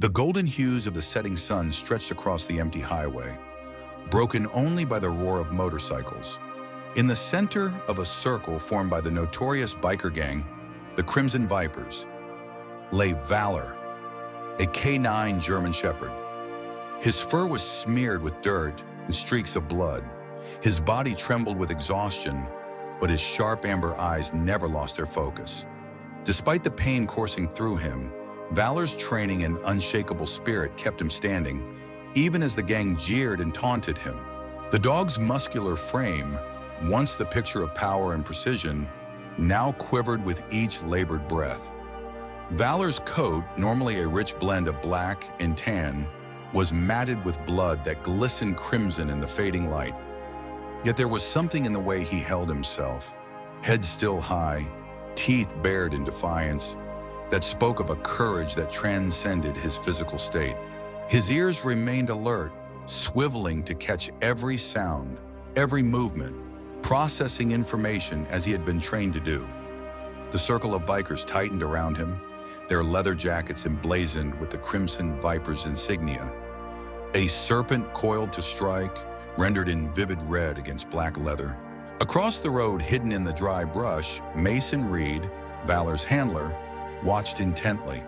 The golden hues of the setting sun stretched across the empty highway, broken only by the roar of motorcycles. In the center of a circle formed by the notorious biker gang, the Crimson Vipers, lay Valor, a K9 German Shepherd. His fur was smeared with dirt and streaks of blood. His body trembled with exhaustion, but his sharp amber eyes never lost their focus. Despite the pain coursing through him, Valor's training and unshakable spirit kept him standing, even as the gang jeered and taunted him. The dog's muscular frame, once the picture of power and precision, now quivered with each labored breath. Valor's coat, normally a rich blend of black and tan, was matted with blood that glistened crimson in the fading light. Yet there was something in the way he held himself, head still high, teeth bared in defiance, that spoke of a courage that transcended his physical state. His ears remained alert, swiveling to catch every sound, every movement, processing information as he had been trained to do. The circle of bikers tightened around him, their leather jackets emblazoned with the Crimson Viper's insignia. A serpent coiled to strike, rendered in vivid red against black leather. Across the road, hidden in the dry brush, Mason Reed, Valor's handler, watched intently.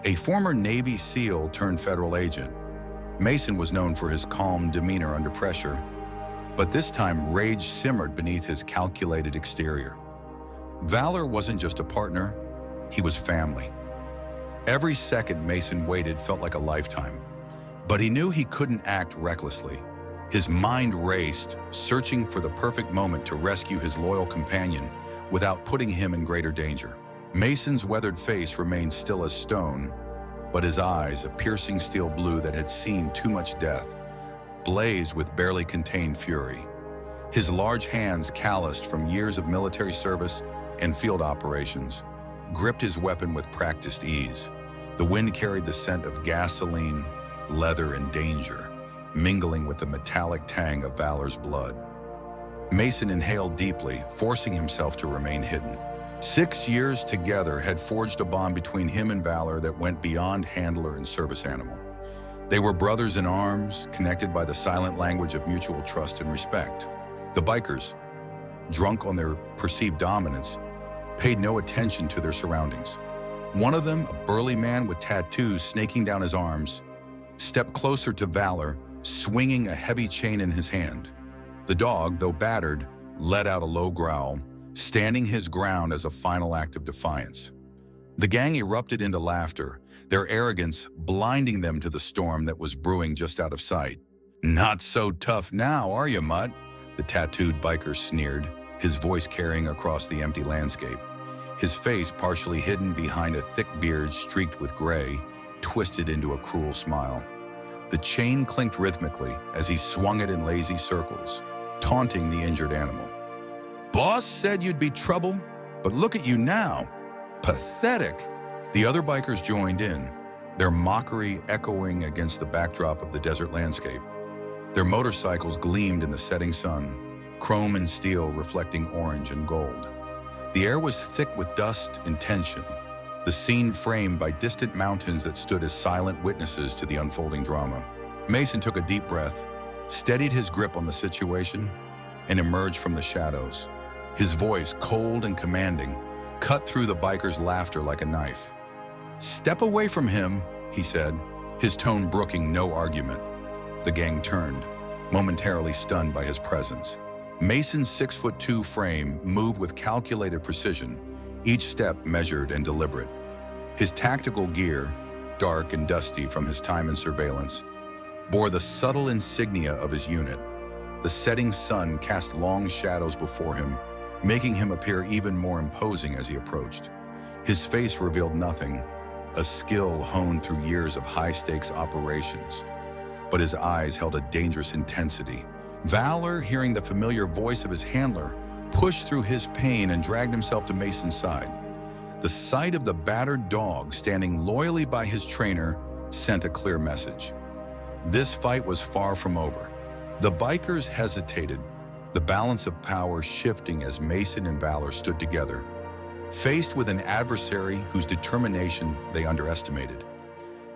A former Navy SEAL turned federal agent, Mason was known for his calm demeanor under pressure, but this time rage simmered beneath his calculated exterior. Valor wasn't just a partner, he was family. Every second Mason waited felt like a lifetime, but he knew he couldn't act recklessly. His mind raced, searching for the perfect moment to rescue his loyal companion without putting him in greater danger. Mason's weathered face remained still as stone, but his eyes, a piercing steel blue that had seen too much death, blazed with barely contained fury. His large hands, calloused from years of military service and field operations, gripped his weapon with practiced ease. The wind carried the scent of gasoline, leather, and danger, mingling with the metallic tang of Valor's blood. Mason inhaled deeply, forcing himself to remain hidden. 6 years together had forged a bond between him and Valor that went beyond handler and service animal. They were brothers in arms, connected by the silent language of mutual trust and respect. The bikers, drunk on their perceived dominance, paid no attention to their surroundings. One of them, a burly man with tattoos snaking down his arms, stepped closer to Valor, swinging a heavy chain in his hand. The dog, though battered, let out a low growl, standing his ground as a final act of defiance. The gang erupted into laughter, their arrogance blinding them to the storm that was brewing just out of sight. "Not so tough now, are you, Mutt?" The tattooed biker sneered, his voice carrying across the empty landscape. His face, partially hidden behind a thick beard streaked with gray, twisted into a cruel smile. The chain clinked rhythmically as he swung it in lazy circles, taunting the injured animal. "Boss said you'd be trouble, but look at you now. Pathetic." The other bikers joined in, their mockery echoing against the backdrop of the desert landscape. Their motorcycles gleamed in the setting sun, chrome and steel reflecting orange and gold. The air was thick with dust and tension, the scene framed by distant mountains that stood as silent witnesses to the unfolding drama. Mason took a deep breath, steadied his grip on the situation, and emerged from the shadows. His voice, cold and commanding, cut through the bikers' laughter like a knife. "Step away from him," he said, his tone brooking no argument. The gang turned, momentarily stunned by his presence. Mason's 6'2" frame moved with calculated precision, each step measured and deliberate. His tactical gear, dark and dusty from his time in surveillance, bore the subtle insignia of his unit. The setting sun cast long shadows before him, making him appear even more imposing as he approached. His face revealed nothing, a skill honed through years of high-stakes operations, but his eyes held a dangerous intensity. Valor, hearing the familiar voice of his handler, pushed through his pain and dragged himself to Mason's side. The sight of the battered dog standing loyally by his trainer sent a clear message. This fight was far from over. The bikers hesitated, the balance of power shifting as Mason and Valor stood together, faced with an adversary whose determination they underestimated.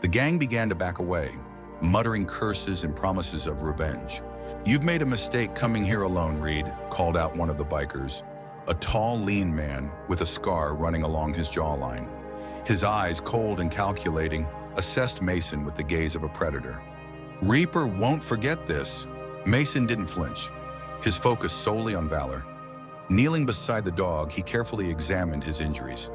The gang began to back away, muttering curses and promises of revenge. "You've made a mistake coming here alone, Reed," called out one of the bikers, a tall, lean man with a scar running along his jawline. His eyes, cold and calculating, assessed Mason with the gaze of a predator. "Reaper won't forget this." Mason didn't flinch, his focus solely on Valor. Kneeling beside the dog, he carefully examined his injuries.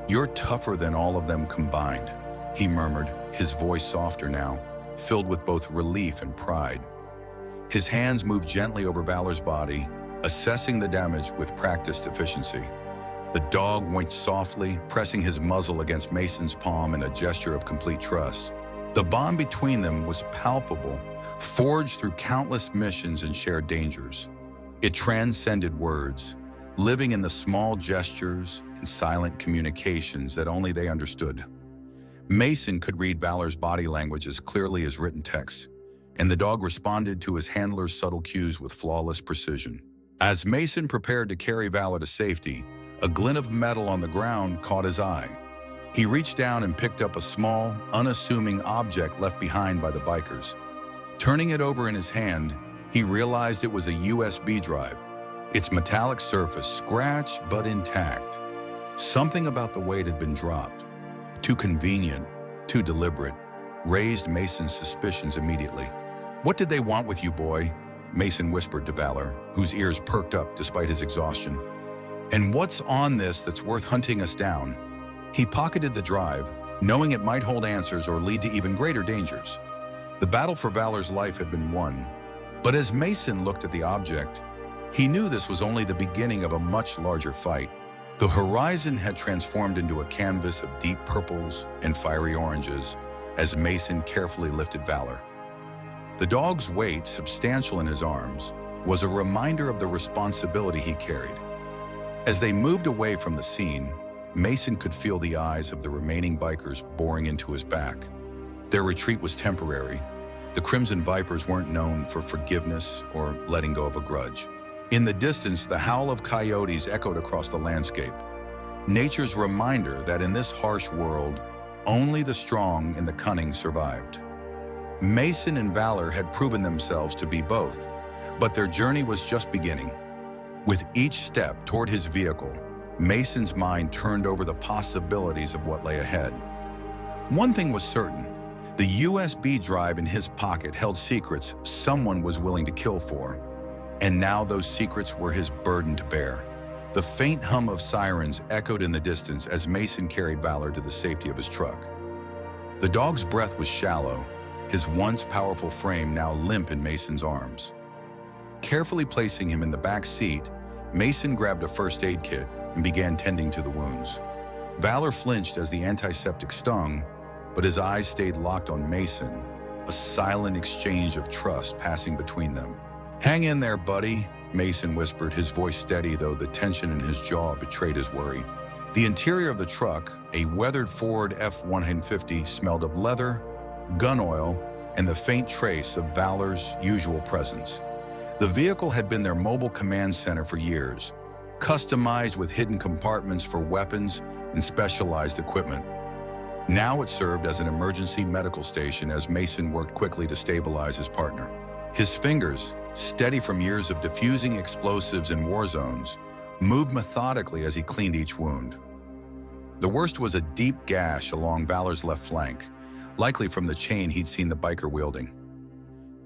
"You're tougher than all of them combined," he murmured, his voice softer now, filled with both relief and pride. His hands moved gently over Valor's body, assessing the damage with practiced efficiency. The dog winked softly, pressing his muzzle against Mason's palm in a gesture of complete trust. The bond between them was palpable, forged through countless missions and shared dangers. It transcended words, living in the small gestures and silent communications that only they understood. Mason could read Valor's body language as clearly as written text, and the dog responded to his handler's subtle cues with flawless precision. As Mason prepared to carry Valor to safety, a glint of metal on the ground caught his eye. He reached down and picked up a small, unassuming object left behind by the bikers. Turning it over in his hand, he realized it was a USB drive, its metallic surface scratched but intact. Something about the way it had been dropped, too convenient, too deliberate, raised Mason's suspicions immediately. "What did they want with you, boy?" Mason whispered to Valor, whose ears perked up despite his exhaustion. "And what's on this that's worth hunting us down?" He pocketed the drive, knowing it might hold answers or lead to even greater dangers. The battle for Valor's life had been won, but as Mason looked at the object, he knew this was only the beginning of a much larger fight. The horizon had transformed into a canvas of deep purples and fiery oranges as Mason carefully lifted Valor. The dog's weight, substantial in his arms, was a reminder of the responsibility he carried. As they moved away from the scene, Mason could feel the eyes of the remaining bikers boring into his back. Their retreat was temporary. The Crimson Vipers weren't known for forgiveness or letting go of a grudge. In the distance, the howl of coyotes echoed across the landscape. Nature's reminder that in this harsh world, only the strong and the cunning survived. Mason and Valor had proven themselves to be both, but their journey was just beginning. With each step toward his vehicle, Mason's mind turned over the possibilities of what lay ahead. One thing was certain: the USB drive in his pocket held secrets someone was willing to kill for, and now those secrets were his burden to bear. The faint hum of sirens echoed in the distance as Mason carried Valor to the safety of his truck. The dog's breath was shallow, his once powerful frame now limp in Mason's arms. Carefully placing him in the back seat, Mason grabbed a first aid kit and began tending to the wounds. Valor flinched as the antiseptic stung, but his eyes stayed locked on Mason, a silent exchange of trust passing between them. "Hang in there, buddy," Mason whispered, his voice steady though the tension in his jaw betrayed his worry. The interior of the truck, a weathered Ford F-150, smelled of leather, gun oil, and the faint trace of Valor's usual presence. The vehicle had been their mobile command center for years, customized with hidden compartments for weapons and specialized equipment. Now it served as an emergency medical station as Mason worked quickly to stabilize his partner. His fingers, steady from years of diffusing explosives in war zones, moved methodically as he cleaned each wound. The worst was a deep gash along Valor's left flank, likely from the chain he'd seen the biker wielding.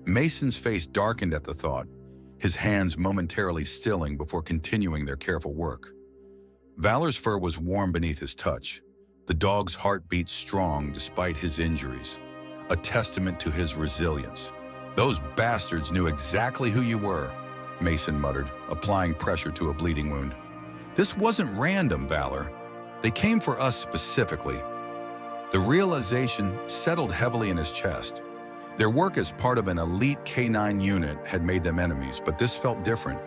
Mason's face darkened at the thought, his hands momentarily stilling before continuing their careful work. Valor's fur was warm beneath his touch, the dog's heart beat strong despite his injuries, a testament to his resilience. "Those bastards knew exactly who you were," Mason muttered, applying pressure to a bleeding wound. "This wasn't random, Valor. They came for us specifically." The realization settled heavily in his chest. Their work as part of an elite K-9 unit had made them enemies, but this felt different,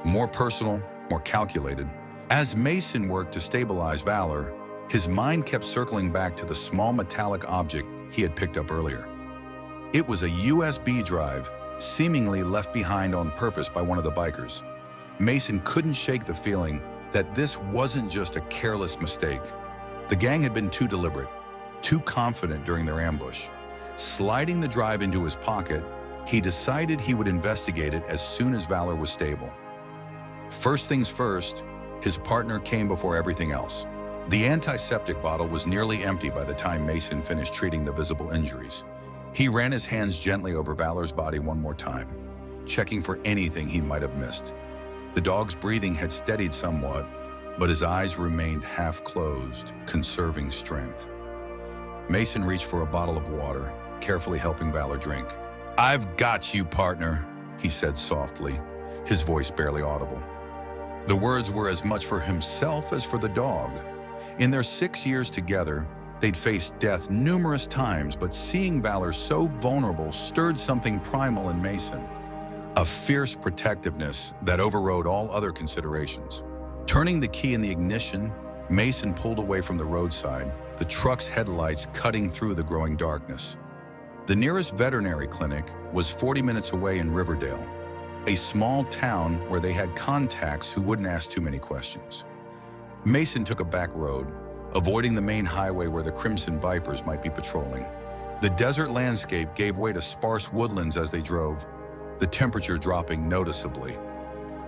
more personal, more calculated. As Mason worked to stabilize Valor, his mind kept circling back to the small metallic object he had picked up earlier. It was a USB drive, seemingly left behind on purpose by one of the bikers. Mason couldn't shake the feeling that this wasn't just a careless mistake. The gang had been too deliberate, too confident during their ambush. Sliding the drive into his pocket, he decided he would investigate it as soon as Valor was stable. First things first, his partner came before everything else. The antiseptic bottle was nearly empty by the time Mason finished treating the visible injuries. He ran his hands gently over Valor's body one more time, checking for anything he might have missed. The dog's breathing had steadied somewhat, but his eyes remained half-closed, conserving strength. Mason reached for a bottle of water, carefully helping Valor drink. "I've got you, partner," he said softly, his voice barely audible. The words were as much for himself as for the dog. In their 6 years together, they'd faced death numerous times, but seeing Valor so vulnerable stirred something primal in Mason, a fierce protectiveness that overrode all other considerations. Turning the key in the ignition, Mason pulled away from the roadside, the truck's headlights cutting through the growing darkness. The nearest veterinary clinic was 40 minutes away in Riverdale, a small town where they had contacts who wouldn't ask too many questions. Mason took a back road, avoiding the main highway where the Crimson Vipers might be patrolling. The desert landscape gave way to sparse woodlands as they drove, the temperature dropping noticeably.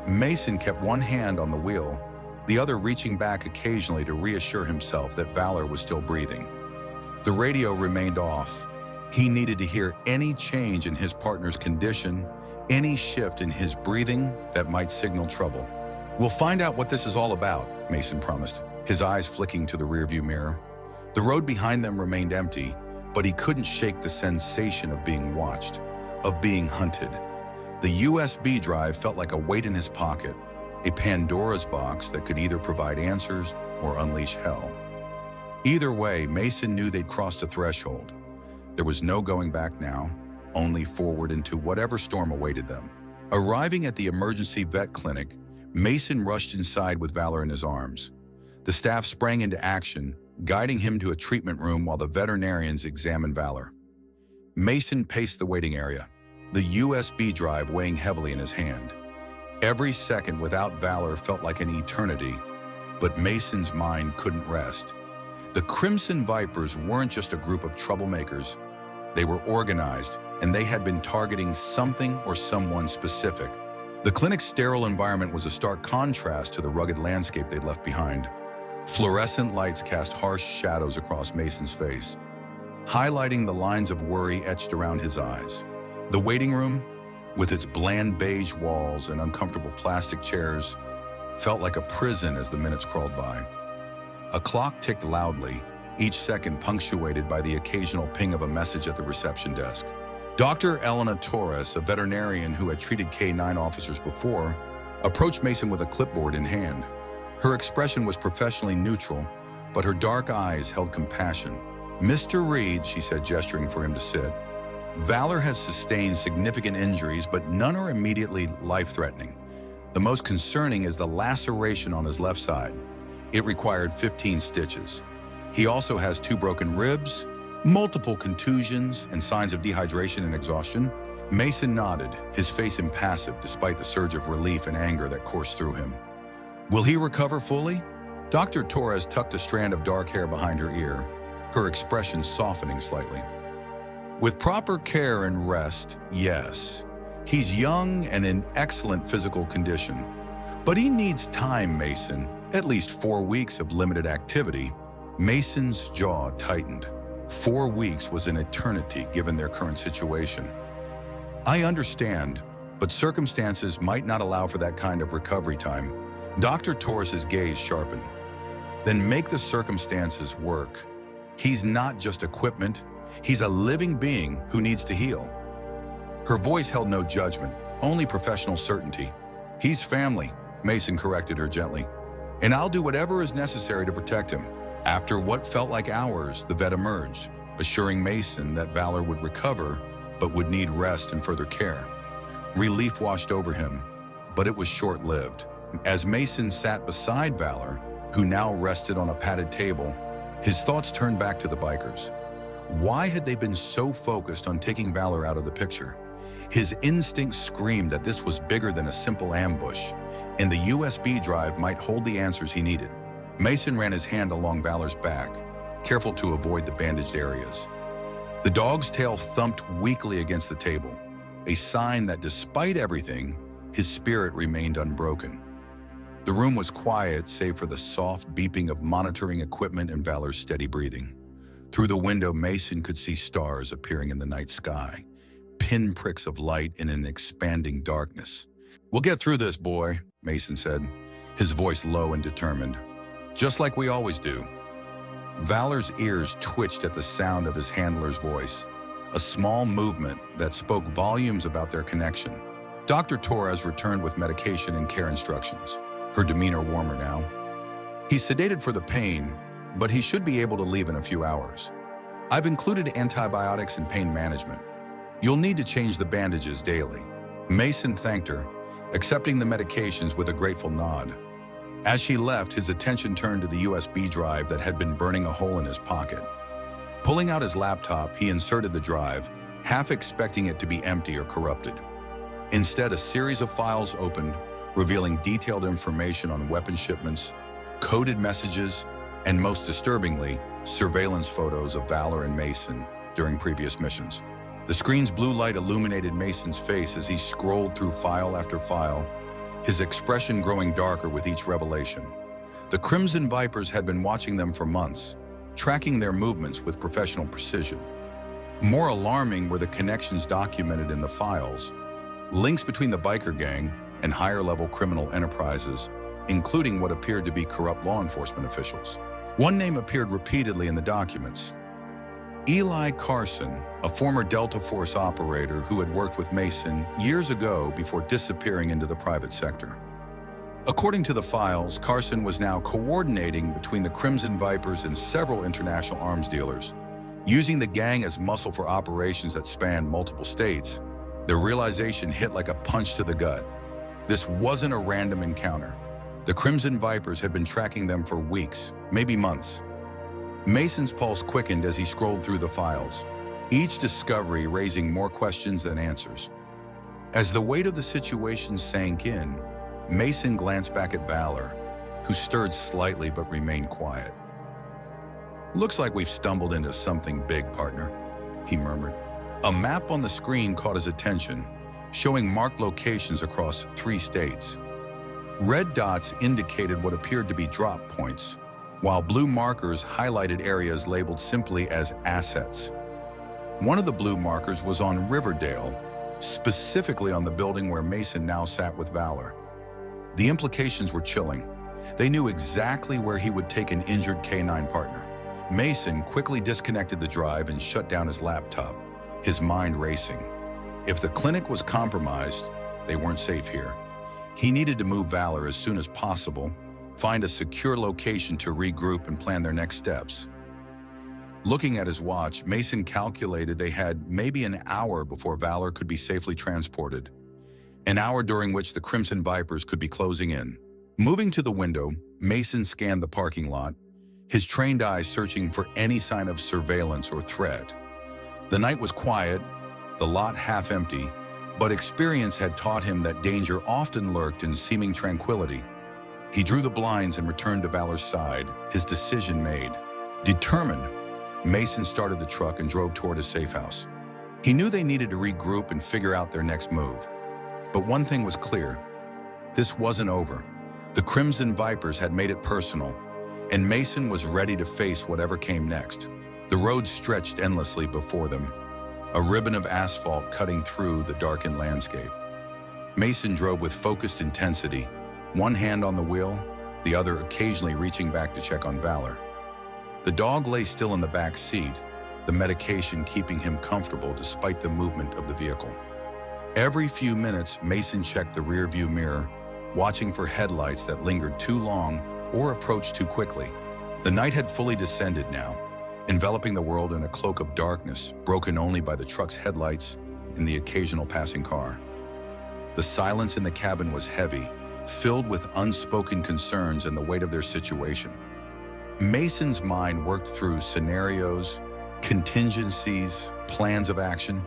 Mason kept one hand on the wheel, the other reaching back occasionally to reassure himself that Valor was still breathing. The radio remained off. He needed to hear any change in his partner's condition, any shift in his breathing that might signal trouble. "We'll find out what this is all about," Mason promised, his eyes flicking to the rearview mirror. The road behind them remained empty, but he couldn't shake the sensation of being watched, of being hunted. The USB drive felt like a weight in his pocket, a Pandora's box that could either provide answers or unleash hell. Either way, Mason knew they'd crossed a threshold. There was no going back now, only forward into whatever storm awaited them. Arriving at the emergency vet clinic, Mason rushed inside with Valor in his arms. The staff sprang into action, guiding him to a treatment room while the veterinarians examined Valor. Mason paced the waiting area, the USB drive weighing heavily in his hand. Every second without Valor felt like an eternity, but Mason's mind couldn't rest. The Crimson Vipers weren't just a group of troublemakers. They were organized, and they had been targeting something or someone specific. The clinic's sterile environment was a stark contrast to the rugged landscape they'd left behind. Fluorescent lights cast harsh shadows across Mason's face, highlighting the lines of worry etched around his eyes. The waiting room, with its bland beige walls and uncomfortable plastic chairs, felt like a prison as the minutes crawled by. A clock ticked loudly, each second punctuated by the occasional ping of a message at the reception desk. Dr. Elena Torres, a veterinarian who had treated K-9 officers before, approached Mason with a clipboard in hand. Her expression was professionally neutral, but her dark eyes held compassion. "Mr. Reed," she said, gesturing for him to sit, "Valor has sustained significant injuries, but none are immediately life-threatening. The most concerning is the laceration on his left side. It required 15 stitches. He also has 2 broken ribs, multiple contusions, and signs of dehydration and exhaustion." Mason nodded, his face impassive despite the surge of relief and anger that coursed through him. "Will he recover fully?" Dr. Torres tucked a strand of dark hair behind her ear, her expression softening slightly. "With proper care and rest, yes. He's young and in excellent physical condition. But he needs time, Mason. At least 4 weeks of limited activity." Mason's jaw tightened. 4 weeks was an eternity given their current situation. "I understand, but circumstances might not allow for that kind of recovery time." Dr. Torres's gaze sharpened. "Then make the circumstances work. He's not just equipment. He's a living being who needs to heal." Her voice held no judgment, only professional certainty. "He's family," Mason corrected her gently, "and I'll do whatever is necessary to protect him." After what felt like hours, the vet emerged, assuring Mason that Valor would recover, but would need rest and further care. Relief washed over him, but it was short-lived. As Mason sat beside Valor, who now rested on a padded table, his thoughts turned back to the bikers. Why had they been so focused on taking Valor out of the picture? His instincts screamed that this was bigger than a simple ambush, and the USB drive might hold the answers he needed. Mason ran his hand along Valor's back, careful to avoid the bandaged areas. The dog's tail thumped weakly against the table, a sign that despite everything, his spirit remained unbroken. The room was quiet save for the soft beeping of monitoring equipment and Valor's steady breathing. Through the window, Mason could see stars appearing in the night sky, pinpricks of light in an expanding darkness. "We'll get through this, boy," Mason said, his voice low and determined. "Just like we always do." Valor's ears twitched at the sound of his handler's voice, a small movement that spoke volumes about their connection. Dr. Torres returned with medication and care instructions, her demeanor warmer now. "He's sedated for the pain, but he should be able to leave in a few hours. I've included antibiotics and pain management. You'll need to change the bandages daily." Mason thanked her, accepting the medications with a grateful nod. As she left, his attention turned to the USB drive that had been burning a hole in his pocket. Pulling out his laptop, he inserted the drive, half expecting it to be empty or corrupted. Instead, a series of files opened, revealing detailed information on weapon shipments, coded messages, and most disturbingly, surveillance photos of Valor and Mason during previous missions. The screen's blue light illuminated Mason's face as he scrolled through file after file, his expression growing darker with each revelation. The Crimson Vipers had been watching them for months, tracking their movements with professional precision. More alarming were the connections documented in the files, links between the biker gang and higher-level criminal enterprises, including what appeared to be corrupt law enforcement officials. One name appeared repeatedly in the documents: Eli Carson, a former Delta Force operator who had worked with Mason years ago before disappearing into the private sector. According to the files, Carson was now coordinating between the Crimson Vipers and several international arms dealers. Using the gang as muscle for operations that spanned multiple states, the realization hit like a punch to the gut. This wasn't a random encounter. The Crimson Vipers had been tracking them for weeks, maybe months. Mason's pulse quickened as he scrolled through the files, each discovery raising more questions than answers. As the weight of the situation sank in, Mason glanced back at Valor, who stirred slightly but remained quiet. "Looks like we've stumbled into something big, partner," he murmured. A map on the screen caught his attention, showing marked locations across 3 states. Red dots indicated what appeared to be drop points, while blue markers highlighted areas labeled simply as assets. One of the blue markers was on Riverdale, specifically on the building where Mason now sat with Valor. The implications were chilling. They knew exactly where he would take an injured K9 partner. Mason quickly disconnected the drive and shut down his laptop, his mind racing. If the clinic was compromised, they weren't safe here. He needed to move Valor as soon as possible, find a secure location to regroup and plan their next steps. Looking at his watch, Mason calculated they had maybe an hour before Valor could be safely transported, an hour during which the Crimson Vipers could be closing in. Moving to the window, Mason scanned the parking lot, his trained eyes searching for any sign of surveillance or threat. The night was quiet, the lot half empty, but experience had taught him that danger often lurked in seeming tranquility. He drew the blinds and returned to Valor's side, his decision made. Determined, Mason started the truck and drove toward his safe house. He knew they needed to regroup and figure out their next move. But one thing was clear: this wasn't over. The Crimson Vipers had made it personal, and Mason was ready to face whatever came next. The road stretched endlessly before them, a ribbon of asphalt cutting through the darkened landscape. Mason drove with focused intensity, one hand on the wheel, the other occasionally reaching back to check on Valor. The dog lay still in the back seat, the medication keeping him comfortable despite the movement of the vehicle. Every few minutes, Mason checked the rearview mirror, watching for headlights that lingered too long or approached too quickly. The night had fully descended now, enveloping the world in a cloak of darkness, broken only by the truck's headlights and the occasional passing car. The silence in the cabin was heavy, filled with unspoken concerns and the weight of their situation. Mason's mind worked through scenarios, contingencies, plans of action.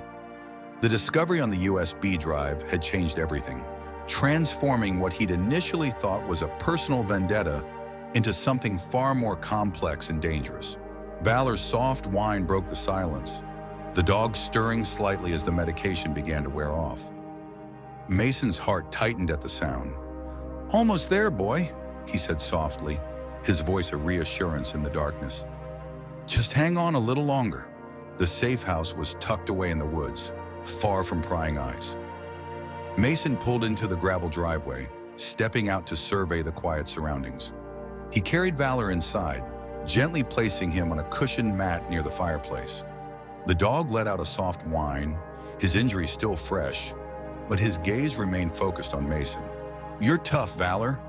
The discovery on the USB drive had changed everything, transforming what he'd initially thought was a personal vendetta into something far more complex and dangerous. Valor's soft whine broke the silence, the dog stirring slightly as the medication began to wear off. Mason's heart tightened at the sound. "Almost there, boy," he said softly, his voice a reassurance in the darkness. "Just hang on a little longer." The safe house was tucked away in the woods, far from prying eyes. Mason pulled into the gravel driveway, stepping out to survey the quiet surroundings. He carried Valor inside, gently placing him on a cushioned mat near the fireplace. The dog let out a soft whine, his injury still fresh, but his gaze remained focused on Mason. "You're tough, Valor.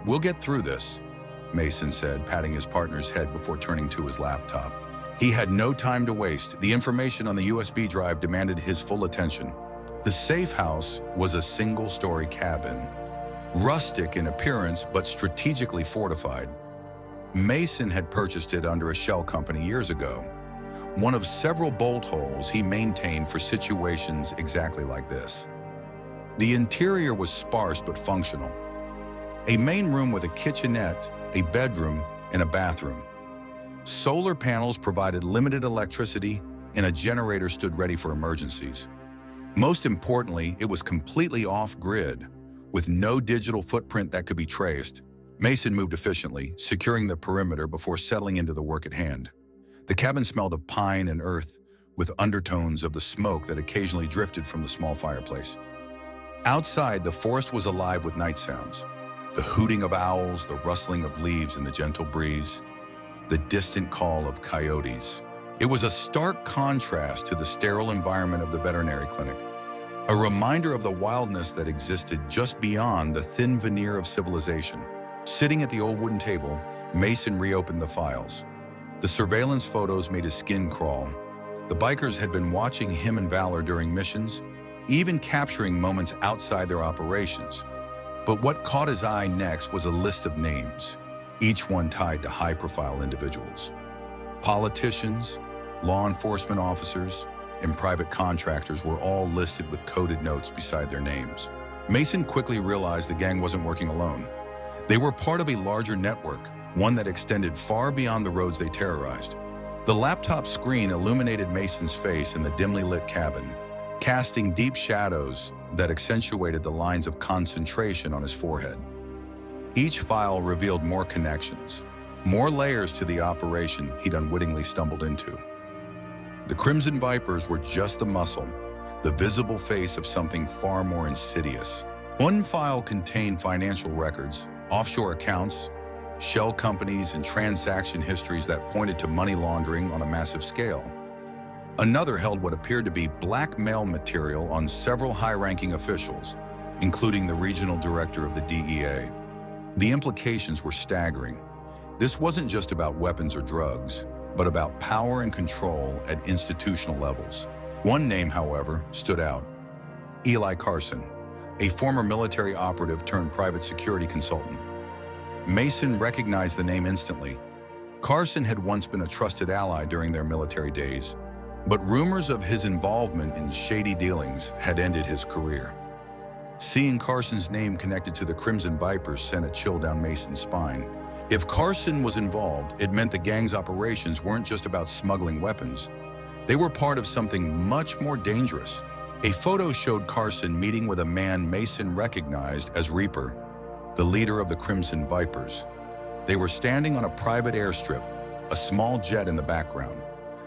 We'll get through this," Mason said, patting his partner's head before turning to his laptop. He had no time to waste. The information on the USB drive demanded his full attention. The safe house was a single-story cabin, rustic in appearance but strategically fortified. Mason had purchased it under a shell company years ago, one of several bolt holes he maintained for situations exactly like this. The interior was sparse but functional. A main room with a kitchenette, a bedroom, and a bathroom. Solar panels provided limited electricity, and a generator stood ready for emergencies. Most importantly, it was completely off-grid, with no digital footprint that could be traced. Mason moved efficiently, securing the perimeter before settling into the work at hand. The cabin smelled of pine and earth, with undertones of the smoke that occasionally drifted from the small fireplace. Outside, the forest was alive with night sounds. The hooting of owls, the rustling of leaves in the gentle breeze, the distant call of coyotes. It was a stark contrast to the sterile environment of the veterinary clinic, a reminder of the wildness that existed just beyond the thin veneer of civilization. Sitting at the old wooden table, Mason reopened the files. The surveillance photos made his skin crawl. The bikers had been watching him and Valor during missions, even capturing moments outside their operations. But what caught his eye next was a list of names, each one tied to high-profile individuals. Politicians, law enforcement officers, and private contractors were all listed with coded notes beside their names. Mason quickly realized the gang wasn't working alone. They were part of a larger network, one that extended far beyond the roads they terrorized. The laptop screen illuminated Mason's face in the dimly lit cabin, casting deep shadows that accentuated the lines of concentration on his forehead. Each file revealed more connections, more layers to the operation he'd unwittingly stumbled into. The Crimson Vipers were just the muscle, the visible face of something far more insidious. One file contained financial records, offshore accounts, shell companies, and transaction histories that pointed to money laundering on a massive scale. Another held what appeared to be blackmail material on several high-ranking officials, including the regional director of the DEA. The implications were staggering. This wasn't just about weapons or drugs, but about power and control at institutional levels. One name, however, stood out: Eli Carson, a former military operative turned private security consultant. Mason recognized the name instantly. Carson had once been a trusted ally during their military days, but rumors of his involvement in shady dealings had ended his career. Seeing Carson's name connected to the Crimson Vipers sent a chill down Mason's spine. If Carson was involved, it meant the gang's operations weren't just about smuggling weapons. They were part of something much more dangerous. A photo showed Carson meeting with a man Mason recognized as Reaper, the leader of the Crimson Vipers. They were standing on a private airstrip, a small jet in the background.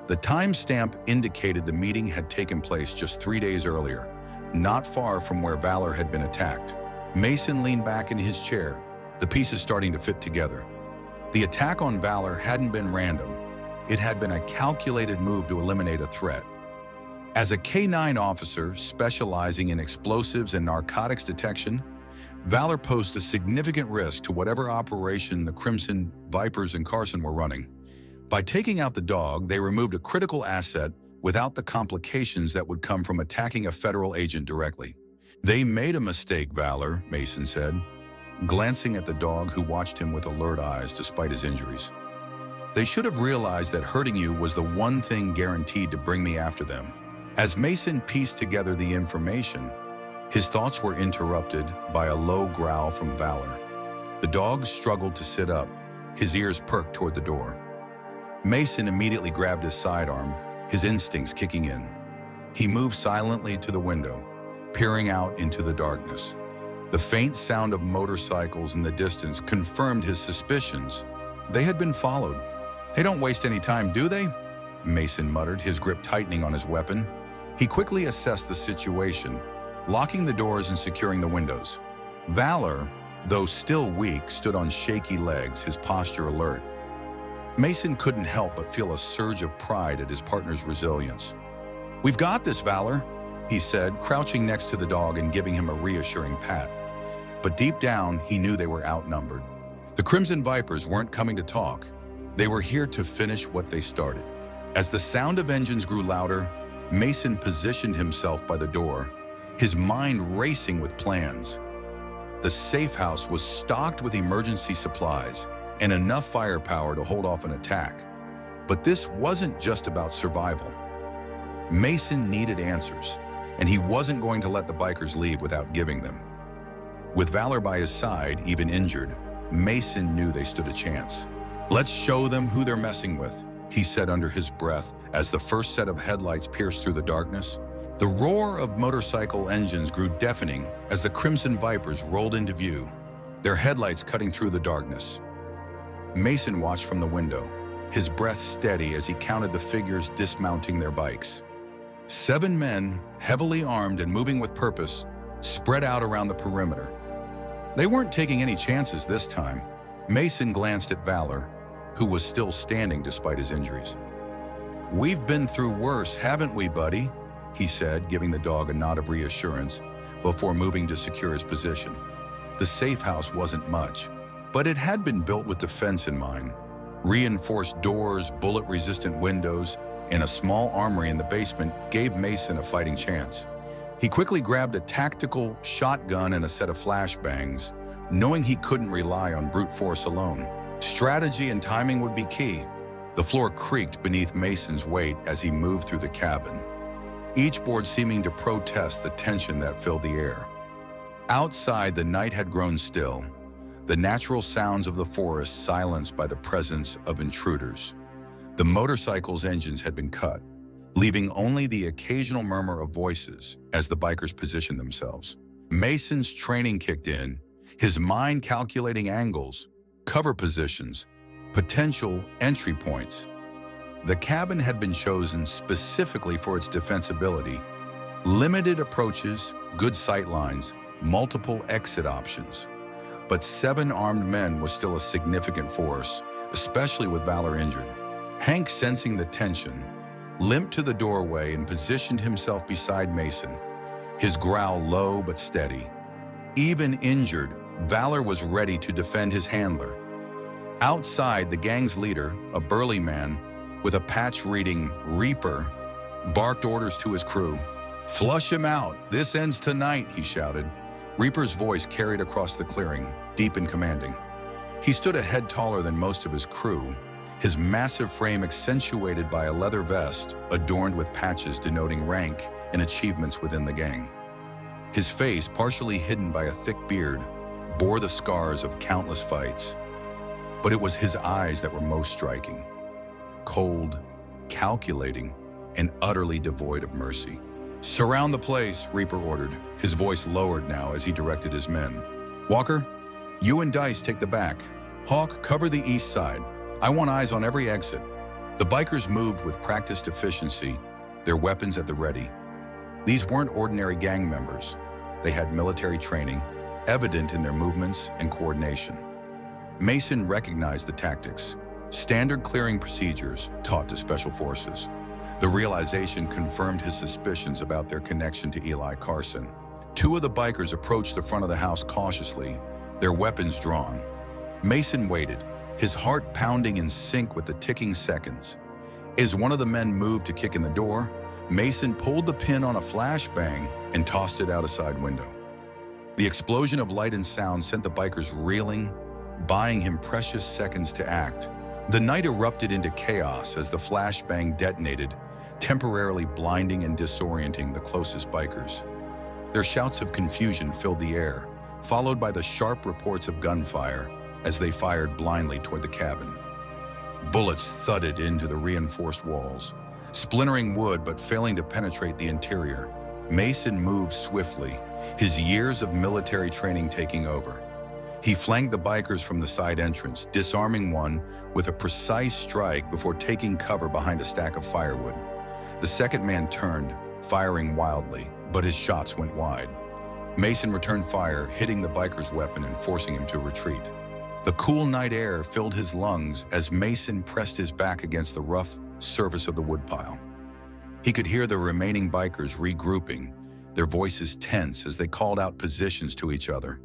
The timestamp indicated the meeting had taken place just 3 days earlier, not far from where Valor had been attacked. Mason leaned back in his chair, the pieces starting to fit together. The attack on Valor hadn't been random. It had been a calculated move to eliminate a threat. As a K-9 officer specializing in explosives and narcotics detection, Valor posed a significant risk to whatever operation the Crimson Vipers and Carson were running. By taking out the dog, they removed a critical asset without the complications that would come from attacking a federal agent directly. "They made a mistake, Valor," Mason said, glancing at the dog who watched him with alert eyes despite his injuries. "They should have realized that hurting you was the one thing guaranteed to bring me after them." As Mason pieced together the information, his thoughts were interrupted by a low growl from Valor. The dog struggled to sit up, his ears perked toward the door. Mason immediately grabbed his sidearm, his instincts kicking in. He moved silently to the window, peering out into the darkness. The faint sound of motorcycles in the distance confirmed his suspicions. They had been followed. "They don't waste any time, do they?" Mason muttered, his grip tightening on his weapon. He quickly assessed the situation, locking the doors and securing the windows. Valor, though still weak, stood on shaky legs, his posture alert. Mason couldn't help but feel a surge of pride at his partner's resilience. "We've got this, Valor," he said, crouching next to the dog and giving him a reassuring pat. But deep down, he knew they were outnumbered. The Crimson Vipers weren't coming to talk. They were here to finish what they started. As the sound of engines grew louder, Mason positioned himself by the door, his mind racing with plans. The safe house was stocked with emergency supplies and enough firepower to hold off an attack. But this wasn't just about survival. Mason needed answers, and he wasn't going to let the bikers leave without giving them. With Valor by his side, even injured, Mason knew they stood a chance. "Let's show them who they're messing with," he said under his breath as the first set of headlights pierced through the darkness. The roar of motorcycle engines grew deafening as the Crimson Vipers rolled into view, their headlights cutting through the darkness. Mason watched from the window, his breath steady as he counted the figures dismounting their bikes. 7 men, heavily armed and moving with purpose, spread out around the perimeter. They weren't taking any chances this time. Mason glanced at Valor, who was still standing despite his injuries. "We've been through worse, haven't we, buddy?" he said, giving the dog a nod of reassurance before moving to secure his position. The safe house wasn't much, but it had been built with defense in mind. Reinforced doors, bullet-resistant windows, and a small armory in the basement gave Mason a fighting chance. He quickly grabbed a tactical shotgun and a set of flashbangs, knowing he couldn't rely on brute force alone. Strategy and timing would be key. The floor creaked beneath Mason's weight as he moved through the cabin, each board seeming to protest the tension that filled the air. Outside, the night had grown still, the natural sounds of the forest silenced by the presence of intruders. The motorcycle's engines had been cut, leaving only the occasional murmur of voices as the bikers positioned themselves. Mason's training kicked in, his mind calculating angles, cover positions, potential entry points. The cabin had been chosen specifically for its defensibility, limited approaches, good sight lines, multiple exit options. But 7 armed men was still a significant force, especially with Valor injured. Hank, sensing the tension, limped to the doorway and positioned himself beside Mason, his growl low but steady. Even injured, Valor was ready to defend his handler. Outside, the gang's leader, a burly man with a patch reading Reaper, barked orders to his crew. "Flush him out. This ends tonight," he shouted. Reaper's voice carried across the clearing, deep and commanding. He stood a head taller than most of his crew, his massive frame accentuated by a leather vest adorned with patches denoting rank and achievements within the gang. His face, partially hidden by a thick beard, bore the scars of countless fights. But it was his eyes that were most striking. Cold, calculating, and utterly devoid of mercy. "Surround the place," Reaper ordered, his voice lowered now as he directed his men. "Walker, you and Dice take the back. Hawk, cover the east side. I want eyes on every exit." The bikers moved with practiced efficiency, their weapons at the ready. These weren't ordinary gang members. They had military training, evident in their movements and coordination. Mason recognized the tactics, standard clearing procedures taught to special forces. The realization confirmed his suspicions about their connection to Eli Carson. 2 of the bikers approached the front of the house cautiously, their weapons drawn. Mason waited, his heart pounding in sync with the ticking seconds. As one of the men moved to kick in the door, Mason pulled the pin on a flashbang and tossed it out a side window. The explosion of light and sound sent the bikers reeling, buying him precious seconds to act. The night erupted into chaos as the flashbang detonated, temporarily blinding and disorienting the closest bikers. Their shouts of confusion filled the air, followed by the sharp reports of gunfire as they fired blindly toward the cabin. Bullets thudded into the reinforced walls, splintering wood but failing to penetrate the interior. Mason moved swiftly, his years of military training taking over. He flanked the bikers from the side entrance, disarming one with a precise strike before taking cover behind a stack of firewood. The second man turned, firing wildly, but his shots went wide. Mason returned fire, hitting the biker's weapon and forcing him to retreat. The cool night air filled his lungs as Mason pressed his back against the rough surface of the woodpile. He could hear the remaining bikers regrouping, their voices tense as they called out positions to each other.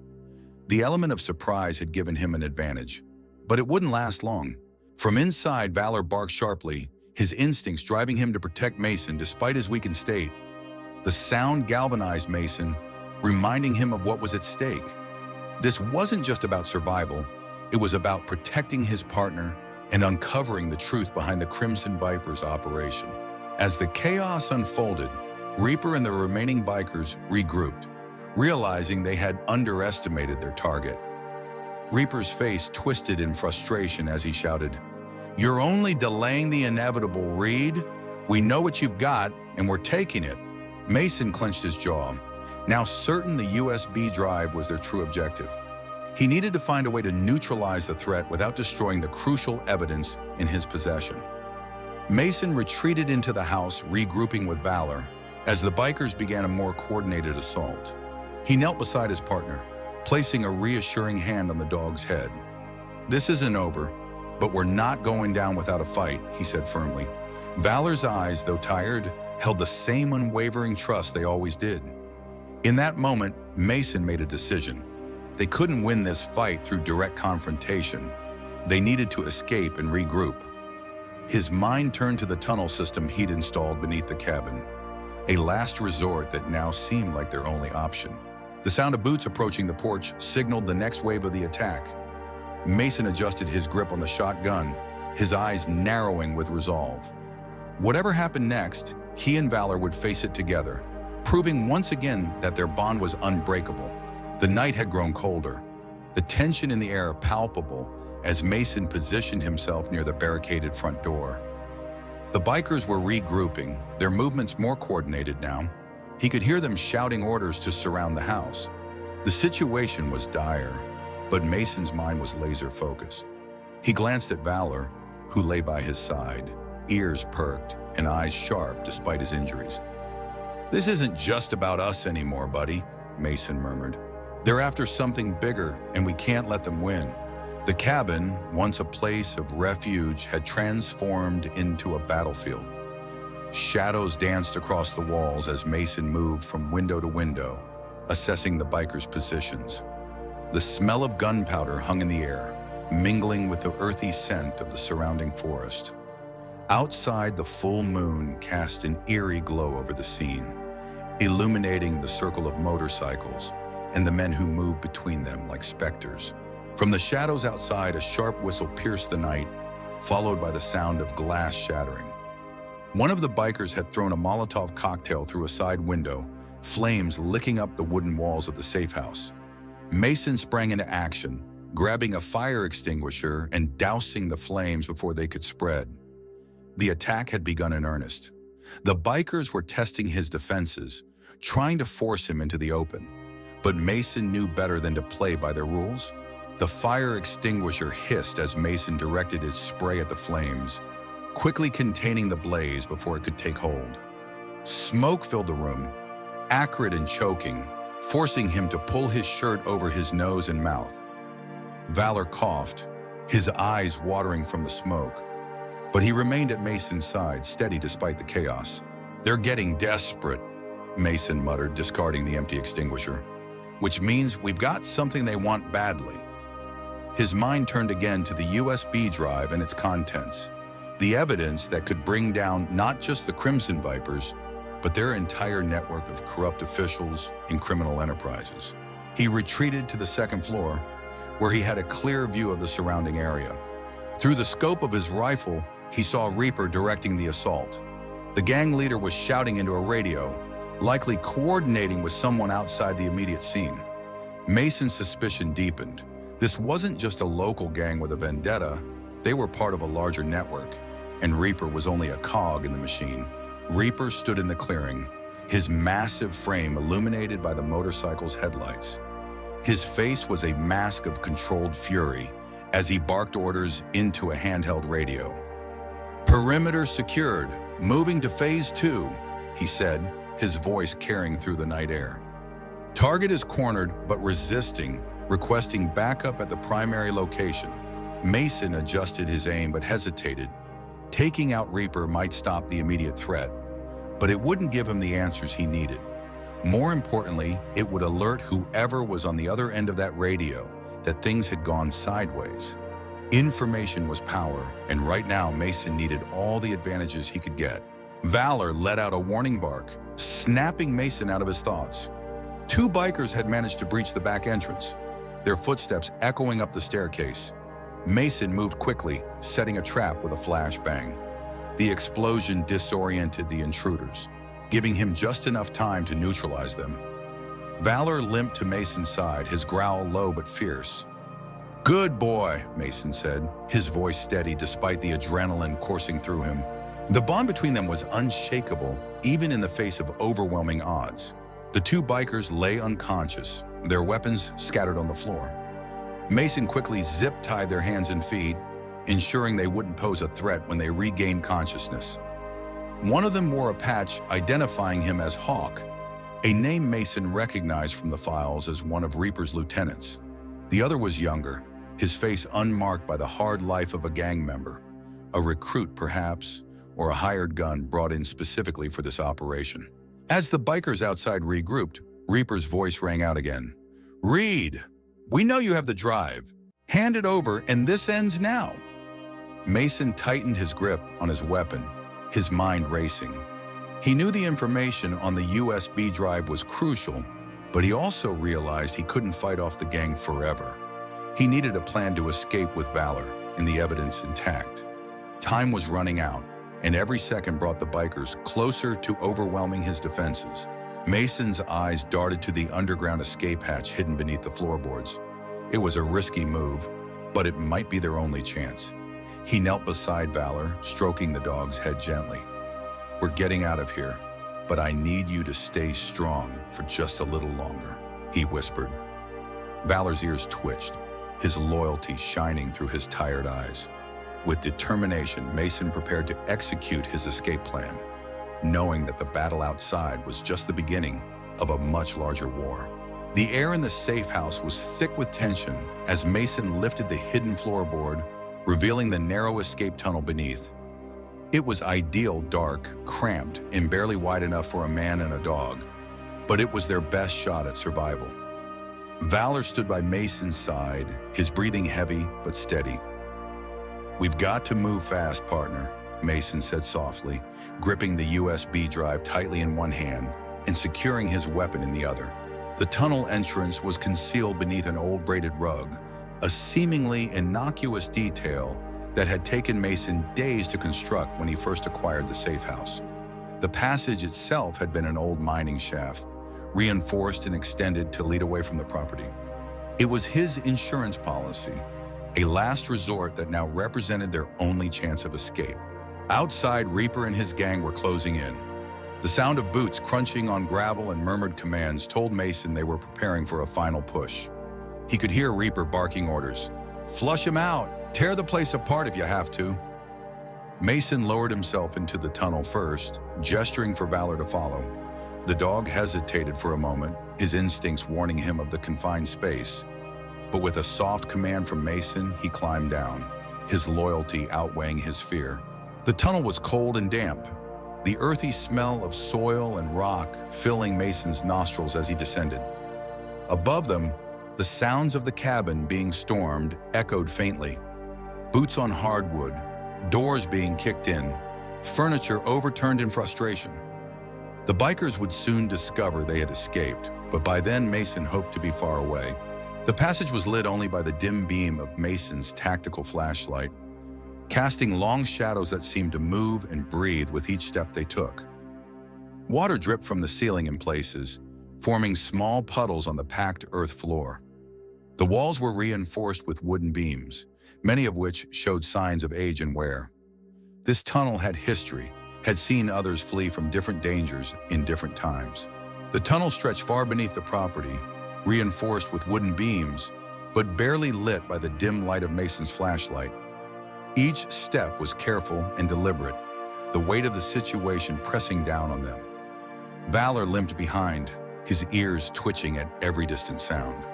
The element of surprise had given him an advantage, but it wouldn't last long. From inside, Valor barked sharply, his instincts driving him to protect Mason despite his weakened state. The sound galvanized Mason, reminding him of what was at stake. This wasn't just about survival, it was about protecting his partner and uncovering the truth behind the Crimson Viper's operation. As the chaos unfolded, Reaper and the remaining bikers regrouped, realizing they had underestimated their target. Reaper's face twisted in frustration as he shouted, "You're only delaying the inevitable, Reed. We know what you've got, and we're taking it." Mason clenched his jaw, now certain the USB drive was their true objective. He needed to find a way to neutralize the threat without destroying the crucial evidence in his possession. Mason retreated into the house, regrouping with Valor, as the bikers began a more coordinated assault. He knelt beside his partner, placing a reassuring hand on the dog's head. "This isn't over, but we're not going down without a fight," he said firmly. Valor's eyes, though tired, held the same unwavering trust they always did. In that moment, Mason made a decision. They couldn't win this fight through direct confrontation. They needed to escape and regroup. His mind turned to the tunnel system he'd installed beneath the cabin, a last resort that now seemed like their only option. The sound of boots approaching the porch signaled the next wave of the attack. Mason adjusted his grip on the shotgun, his eyes narrowing with resolve. Whatever happened next, he and Valor would face it together, proving once again that their bond was unbreakable. The night had grown colder, the tension in the air palpable as Mason positioned himself near the barricaded front door. The bikers were regrouping, their movements more coordinated now. He could hear them shouting orders to surround the house. The situation was dire, but Mason's mind was laser-focused. He glanced at Valor, who lay by his side, ears perked and eyes sharp despite his injuries. "This isn't just about us anymore, buddy," Mason murmured. "They're after something bigger, and we can't let them win." The cabin, once a place of refuge, had transformed into a battlefield. Shadows danced across the walls as Mason moved from window to window, assessing the bikers' positions. The smell of gunpowder hung in the air, mingling with the earthy scent of the surrounding forest. Outside, the full moon cast an eerie glow over the scene, illuminating the circle of motorcycles and the men who moved between them like specters. From the shadows outside, a sharp whistle pierced the night, followed by the sound of glass shattering. One of the bikers had thrown a Molotov cocktail through a side window, flames licking up the wooden walls of the safe house. Mason sprang into action, grabbing a fire extinguisher and dousing the flames before they could spread. The attack had begun in earnest. The bikers were testing his defenses, trying to force him into the open. But Mason knew better than to play by their rules. The fire extinguisher hissed as Mason directed his spray at the flames, quickly containing the blaze before it could take hold. Smoke filled the room, acrid and choking, forcing him to pull his shirt over his nose and mouth. Valor coughed, his eyes watering from the smoke, but he remained at Mason's side, steady despite the chaos. "They're getting desperate," Mason muttered, discarding the empty extinguisher. "Which means we've got something they want badly." His mind turned again to the USB drive and its contents, the evidence that could bring down not just the Crimson Vipers, but their entire network of corrupt officials and criminal enterprises. He retreated to the second floor, where he had a clear view of the surrounding area. Through the scope of his rifle, he saw Reaper directing the assault. The gang leader was shouting into a radio, likely coordinating with someone outside the immediate scene. Mason's suspicion deepened. This wasn't just a local gang with a vendetta. They were part of a larger network, and Reaper was only a cog in the machine. Reaper stood in the clearing, his massive frame illuminated by the motorcycle's headlights. His face was a mask of controlled fury as he barked orders into a handheld radio. "Perimeter secured, moving to phase 2, he said, his voice carrying through the night air. "Target is cornered but resisting, requesting backup at the primary location." Mason adjusted his aim but hesitated. Taking out Reaper might stop the immediate threat, but it wouldn't give him the answers he needed. More importantly, it would alert whoever was on the other end of that radio that things had gone sideways. Information was power, and right now Mason needed all the advantages he could get. Valor let out a warning bark, snapping Mason out of his thoughts. 2 bikers had managed to breach the back entrance, their footsteps echoing up the staircase. Mason moved quickly, setting a trap with a flashbang. The explosion disoriented the intruders, giving him just enough time to neutralize them. Valor limped to Mason's side, his growl low but fierce. "Good boy," Mason said, his voice steady despite the adrenaline coursing through him. The bond between them was unshakable, even in the face of overwhelming odds. The 2 bikers lay unconscious, their weapons scattered on the floor. Mason quickly zip-tied their hands and feet, ensuring they wouldn't pose a threat when they regained consciousness. One of them wore a patch identifying him as Hawk, a name Mason recognized from the files as one of Reaper's lieutenants. The other was younger, his face unmarked by the hard life of a gang member, a recruit perhaps, or a hired gun brought in specifically for this operation. As the bikers outside regrouped, Reaper's voice rang out again. "Reed, we know you have the drive. Hand it over and this ends now." Mason tightened his grip on his weapon, his mind racing. He knew the information on the USB drive was crucial, but he also realized he couldn't fight off the gang forever. He needed a plan to escape with Valor and the evidence intact. Time was running out, and every second brought the bikers closer to overwhelming his defenses. Mason's eyes darted to the underground escape hatch hidden beneath the floorboards. It was a risky move, but it might be their only chance. He knelt beside Valor, stroking the dog's head gently. "We're getting out of here, but I need you to stay strong for just a little longer," he whispered. Valor's ears twitched, his loyalty shining through his tired eyes. With determination, Mason prepared to execute his escape plan, knowing that the battle outside was just the beginning of a much larger war. The air in the safe house was thick with tension as Mason lifted the hidden floorboard, revealing the narrow escape tunnel beneath. It was ideal, dark, cramped, and barely wide enough for a man and a dog, but it was their best shot at survival. Valor stood by Mason's side, his breathing heavy but steady. "We've got to move fast, partner," Mason said softly, gripping the USB drive tightly in one hand and securing his weapon in the other. The tunnel entrance was concealed beneath an old braided rug, a seemingly innocuous detail that had taken Mason days to construct when he first acquired the safe house. The passage itself had been an old mining shaft, reinforced and extended to lead away from the property. It was his insurance policy, a last resort that now represented their only chance of escape. Outside, Reaper and his gang were closing in. The sound of boots crunching on gravel and murmured commands told Mason they were preparing for a final push. He could hear Reaper barking orders. "Flush him out! Tear the place apart if you have to!" Mason lowered himself into the tunnel first, gesturing for Valor to follow. The dog hesitated for a moment, his instincts warning him of the confined space. But with a soft command from Mason, he climbed down, his loyalty outweighing his fear. The tunnel was cold and damp, the earthy smell of soil and rock filling Mason's nostrils as he descended. Above them, the sounds of the cabin being stormed echoed faintly. Boots on hardwood, doors being kicked in, furniture overturned in frustration. The bikers would soon discover they had escaped, but by then Mason hoped to be far away. The passage was lit only by the dim beam of Mason's tactical flashlight, casting long shadows that seemed to move and breathe with each step they took. Water dripped from the ceiling in places, forming small puddles on the packed earth floor. The walls were reinforced with wooden beams, many of which showed signs of age and wear. This tunnel had history, had seen others flee from different dangers in different times. The tunnel stretched far beneath the property, reinforced with wooden beams, but barely lit by the dim light of Mason's flashlight. Each step was careful and deliberate, the weight of the situation pressing down on them. Valor limped behind, his ears twitching at every distant sound.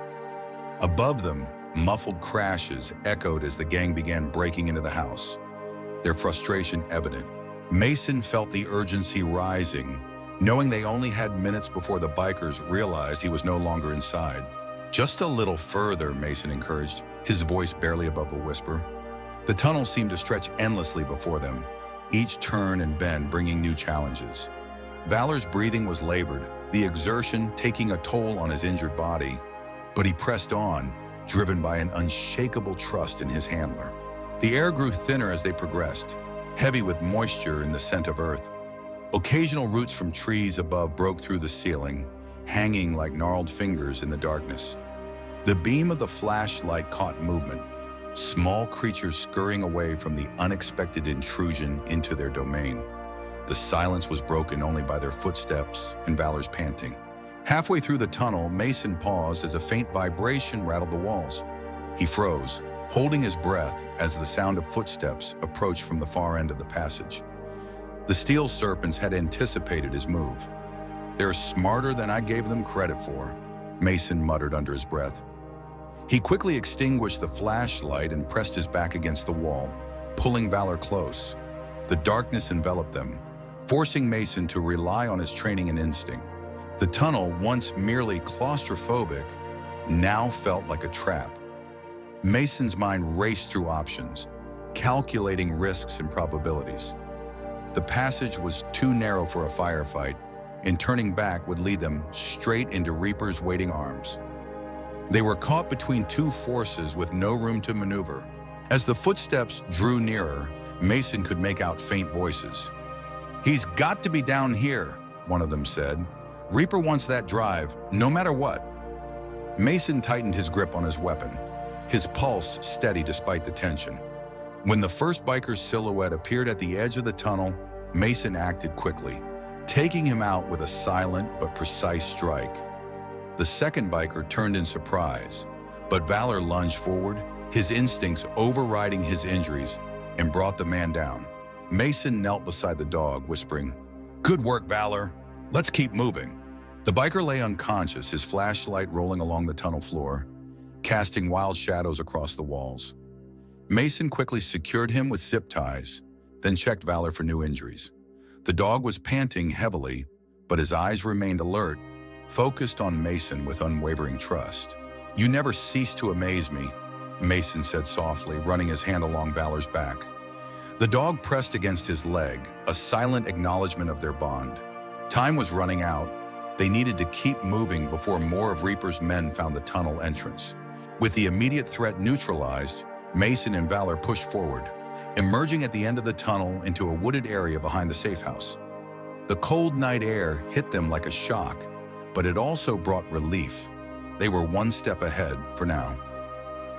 Above them, muffled crashes echoed as the gang began breaking into the house, their frustration evident. Mason felt the urgency rising, knowing they only had minutes before the bikers realized he was no longer inside. "Just a little further," Mason encouraged, his voice barely above a whisper. The tunnel seemed to stretch endlessly before them, each turn and bend bringing new challenges. Valor's breathing was labored, the exertion taking a toll on his injured body, but he pressed on, driven by an unshakable trust in his handler. The air grew thinner as they progressed, heavy with moisture and the scent of earth. Occasional roots from trees above broke through the ceiling, hanging like gnarled fingers in the darkness. The beam of the flashlight caught movement, small creatures scurrying away from the unexpected intrusion into their domain. The silence was broken only by their footsteps and Valor's panting. Halfway through the tunnel, Mason paused as a faint vibration rattled the walls. He froze, holding his breath as the sound of footsteps approached from the far end of the passage. The steel serpents had anticipated his move. "They're smarter than I gave them credit for," Mason muttered under his breath. He quickly extinguished the flashlight and pressed his back against the wall, pulling Valor close. The darkness enveloped them, forcing Mason to rely on his training and instinct. The tunnel, once merely claustrophobic, now felt like a trap. Mason's mind raced through options, calculating risks and probabilities. The passage was too narrow for a firefight, and turning back would lead them straight into Reaper's waiting arms. They were caught between two forces with no room to maneuver. As the footsteps drew nearer, Mason could make out faint voices. "He's got to be down here," one of them said. "Reaper wants that drive, no matter what." Mason tightened his grip on his weapon, his pulse steady despite the tension. When the first biker's silhouette appeared at the edge of the tunnel, Mason acted quickly, taking him out with a silent but precise strike. The second biker turned in surprise, but Valor lunged forward, his instincts overriding his injuries, and brought the man down. Mason knelt beside the dog, whispering, "Good work, Valor. Let's keep moving." The biker lay unconscious, his flashlight rolling along the tunnel floor, casting wild shadows across the walls. Mason quickly secured him with zip ties, then checked Valor for new injuries. The dog was panting heavily, but his eyes remained alert, focused on Mason with unwavering trust. "You never cease to amaze me," Mason said softly, running his hand along Valor's back. The dog pressed against his leg, a silent acknowledgement of their bond. Time was running out. They needed to keep moving before more of Reaper's men found the tunnel entrance. With the immediate threat neutralized, Mason and Valor pushed forward, emerging at the end of the tunnel into a wooded area behind the safe house. The cold night air hit them like a shock, but it also brought relief. They were one step ahead for now.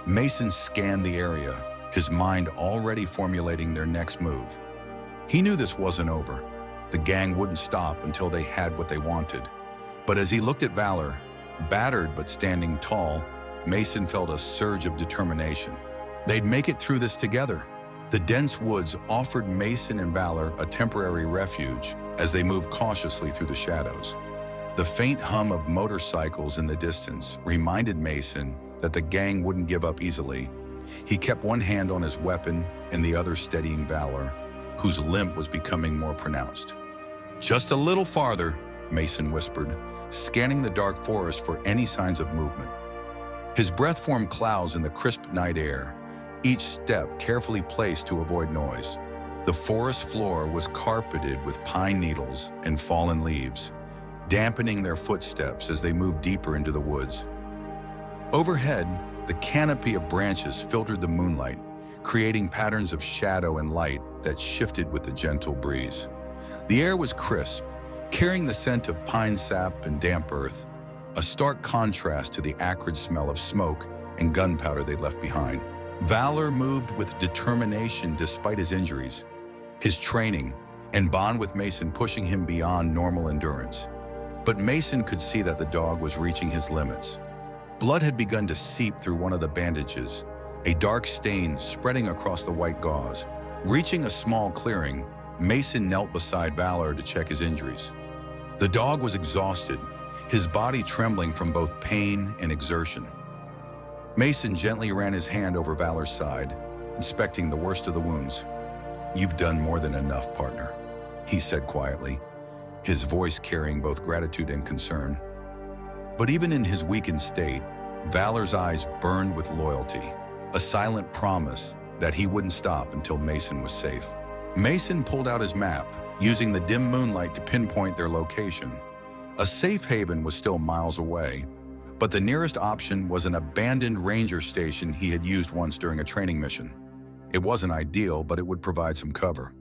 Mason scanned the area, his mind already formulating their next move. He knew this wasn't over. The gang wouldn't stop until they had what they wanted. But as he looked at Valor, battered but standing tall, Mason felt a surge of determination. They'd make it through this together. The dense woods offered Mason and Valor a temporary refuge as they moved cautiously through the shadows. The faint hum of motorcycles in the distance reminded Mason that the gang wouldn't give up easily. He kept one hand on his weapon and the other steadying Valor, whose limp was becoming more pronounced. "Just a little farther," Mason whispered, scanning the dark forest for any signs of movement. His breath formed clouds in the crisp night air, each step carefully placed to avoid noise. The forest floor was carpeted with pine needles and fallen leaves, dampening their footsteps as they moved deeper into the woods. Overhead, the canopy of branches filtered the moonlight, creating patterns of shadow and light that shifted with the gentle breeze. The air was crisp, carrying the scent of pine sap and damp earth, a stark contrast to the acrid smell of smoke and gunpowder they'd left behind. Valor moved with determination despite his injuries, his training, and bond with Mason pushing him beyond normal endurance. But Mason could see that the dog was reaching his limits. Blood had begun to seep through one of the bandages, a dark stain spreading across the white gauze. Reaching a small clearing, Mason knelt beside Valor to check his injuries. The dog was exhausted, his body trembling from both pain and exertion. Mason gently ran his hand over Valor's side, inspecting the worst of the wounds. "You've done more than enough, partner," he said quietly, his voice carrying both gratitude and concern. But even in his weakened state, Valor's eyes burned with loyalty, a silent promise that he wouldn't stop until Mason was safe. Mason pulled out his map, using the dim moonlight to pinpoint their location. A safe haven was still miles away, but the nearest option was an abandoned ranger station he had used once during a training mission. It wasn't ideal, but it would provide some cover.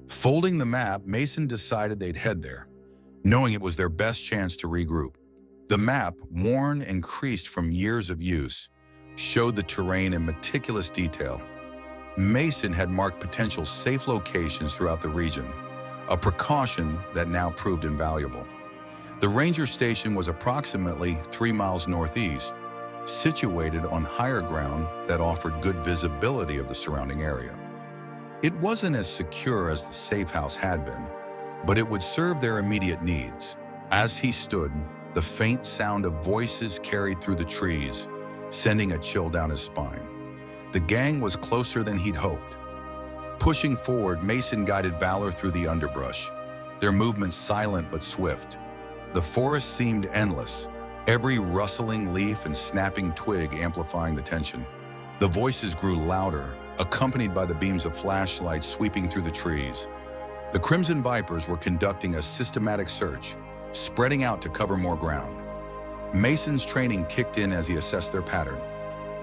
Folding the map, Mason decided they'd head there, knowing it was their best chance to regroup. The map, worn and creased from years of use, showed the terrain in meticulous detail. Mason had marked potential safe locations throughout the region, a precaution that now proved invaluable. The ranger station was approximately 3 miles northeast, situated on higher ground that offered good visibility of the surrounding area. It wasn't as secure as the safe house had been, but it would serve their immediate needs. As he stood, the faint sound of voices carried through the trees, sending a chill down his spine. The gang was closer than he'd hoped. Pushing forward, Mason guided Valor through the underbrush, their movements silent but swift. The forest seemed endless, every rustling leaf and snapping twig amplifying the tension. The voices grew louder, accompanied by the beams of flashlights sweeping through the trees. The Crimson Vipers were conducting a systematic search, spreading out to cover more ground. Mason's training kicked in as he assessed their pattern.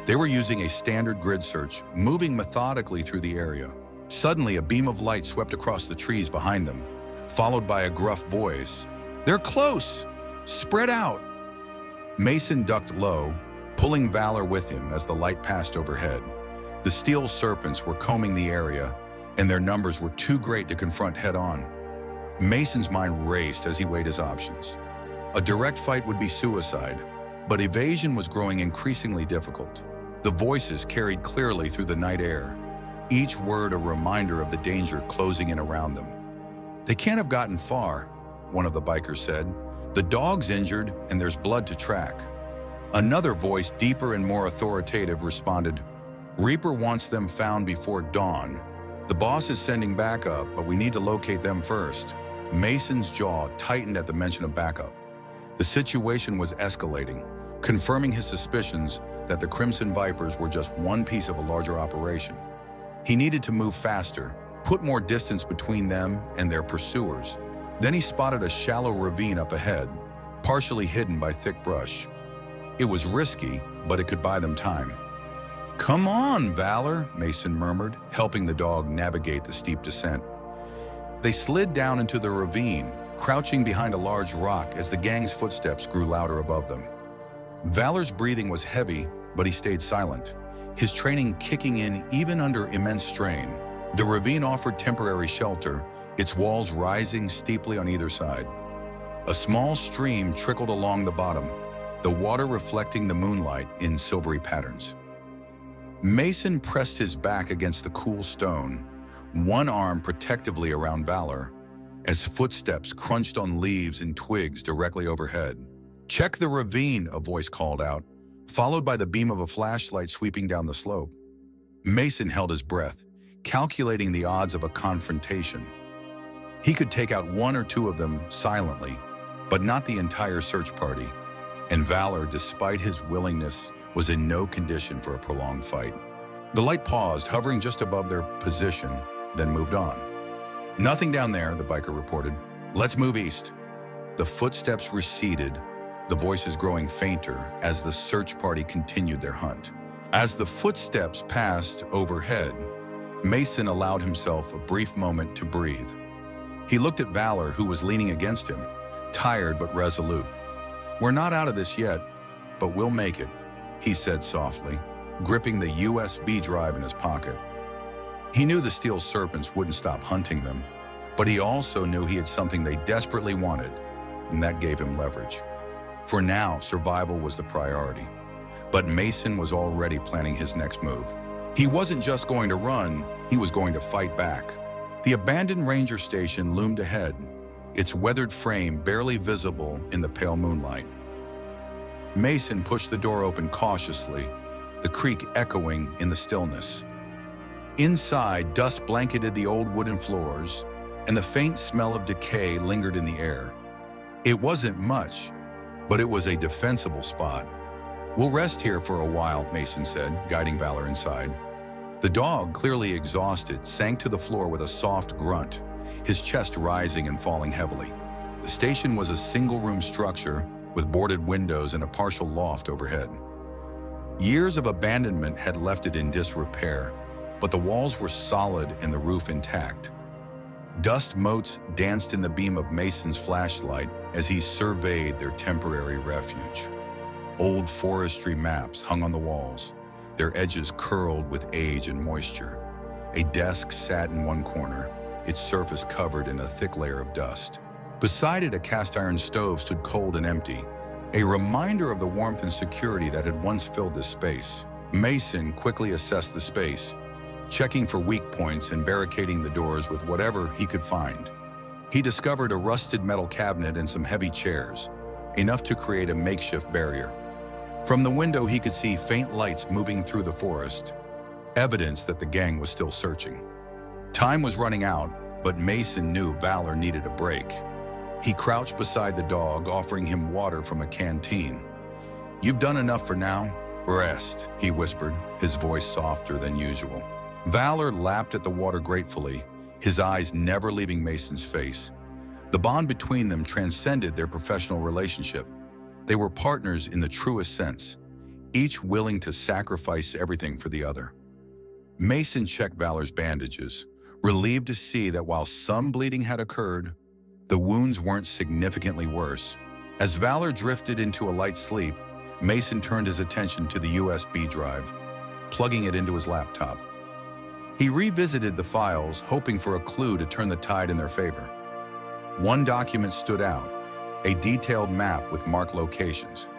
They were using a standard grid search, moving methodically through the area. Suddenly, a beam of light swept across the trees behind them, followed by a gruff voice. "They're close! Spread out!" Mason ducked low, pulling Valor with him as the light passed overhead. The steel serpents were combing the area, and their numbers were too great to confront head-on. Mason's mind raced as he weighed his options. A direct fight would be suicide, but evasion was growing increasingly difficult. The voices carried clearly through the night air, each word a reminder of the danger closing in around them. "They can't have gotten far," one of the bikers said. "The dog's injured and there's blood to track." Another voice, deeper and more authoritative, responded, "Reaper wants them found before dawn. The boss is sending backup, but we need to locate them first." Mason's jaw tightened at the mention of backup. The situation was escalating, confirming his suspicions that the Crimson Vipers were just one piece of a larger operation. He needed to move faster, put more distance between them and their pursuers. Then he spotted a shallow ravine up ahead, partially hidden by thick brush. It was risky, but it could buy them time. "Come on, Valor," Mason murmured, helping the dog navigate the steep descent. They slid down into the ravine, crouching behind a large rock as the gang's footsteps grew louder above them. Valor's breathing was heavy, but he stayed silent, his training kicking in even under immense strain. The ravine offered temporary shelter, its walls rising steeply on either side. A small stream trickled along the bottom, the water reflecting the moonlight in silvery patterns. Mason pressed his back against the cool stone, one arm protectively around Valor, as footsteps crunched on leaves and twigs directly overhead. "Check the ravine," a voice called out, followed by the beam of a flashlight sweeping down the slope. Mason held his breath, calculating the odds of a confrontation. He could take out one or two of them silently, but not the entire search party. And Valor, despite his willingness, was in no condition for a prolonged fight. The light paused, hovering just above their position, then moved on. "Nothing down there," the biker reported. "Let's move east." The footsteps receded, the voices growing fainter as the search party continued their hunt. As the footsteps passed overhead, Mason allowed himself a brief moment to breathe. He looked at Valor, who was leaning against him, tired but resolute. "We're not out of this yet, but we'll make it," he said softly. gripping the USB drive in his pocket. He knew the steel serpents wouldn't stop hunting them, but he also knew he had something they desperately wanted, and that gave him leverage. For now, survival was the priority, but Mason was already planning his next move. He wasn't just going to run, he was going to fight back. The abandoned ranger station loomed ahead, its weathered frame barely visible in the pale moonlight. Mason pushed the door open cautiously, the creak echoing in the stillness. Inside, dust blanketed the old wooden floors, and the faint smell of decay lingered in the air. It wasn't much, but it was a defensible spot. "We'll rest here for a while," Mason said, guiding Valor inside. The dog, clearly exhausted, sank to the floor with a soft grunt, his chest rising and falling heavily. The station was a single-room structure with boarded windows and a partial loft overhead. Years of abandonment had left it in disrepair, but the walls were solid and the roof intact. Dust motes danced in the beam of Mason's flashlight as he surveyed their temporary refuge. Old forestry maps hung on the walls, their edges curled with age and moisture. A desk sat in one corner, its surface covered in a thick layer of dust. Beside it, a cast-iron stove stood cold and empty, a reminder of the warmth and security that had once filled this space. Mason quickly assessed the space, checking for weak points and barricading the doors with whatever he could find. He discovered a rusted metal cabinet and some heavy chairs, enough to create a makeshift barrier. From the window, he could see faint lights moving through the forest, evidence that the gang was still searching. Time was running out, but Mason knew Valor needed a break. He crouched beside the dog, offering him water from a canteen. "You've done enough for now. Rest," he whispered, his voice softer than usual. Valor lapped at the water gratefully, his eyes never leaving Mason's face. The bond between them transcended their professional relationship. They were partners in the truest sense, each willing to sacrifice everything for the other. Mason checked Valor's bandages, relieved to see that while some bleeding had occurred, the wounds weren't significantly worse. As Valor drifted into a light sleep, Mason turned his attention to the USB drive, plugging it into his laptop. He revisited the files, hoping for a clue to turn the tide in their favor. One document stood out, a detailed map with marked locations.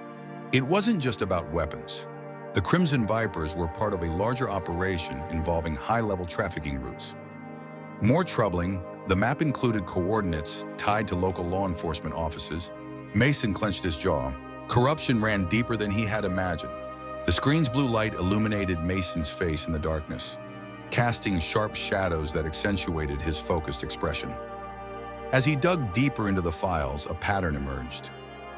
It wasn't just about weapons. The Crimson Vipers were part of a larger operation involving high-level trafficking routes. More troubling, the map included coordinates tied to local law enforcement offices. Mason clenched his jaw. Corruption ran deeper than he had imagined. The screen's blue light illuminated Mason's face in the darkness, casting sharp shadows that accentuated his focused expression. As he dug deeper into the files, a pattern emerged.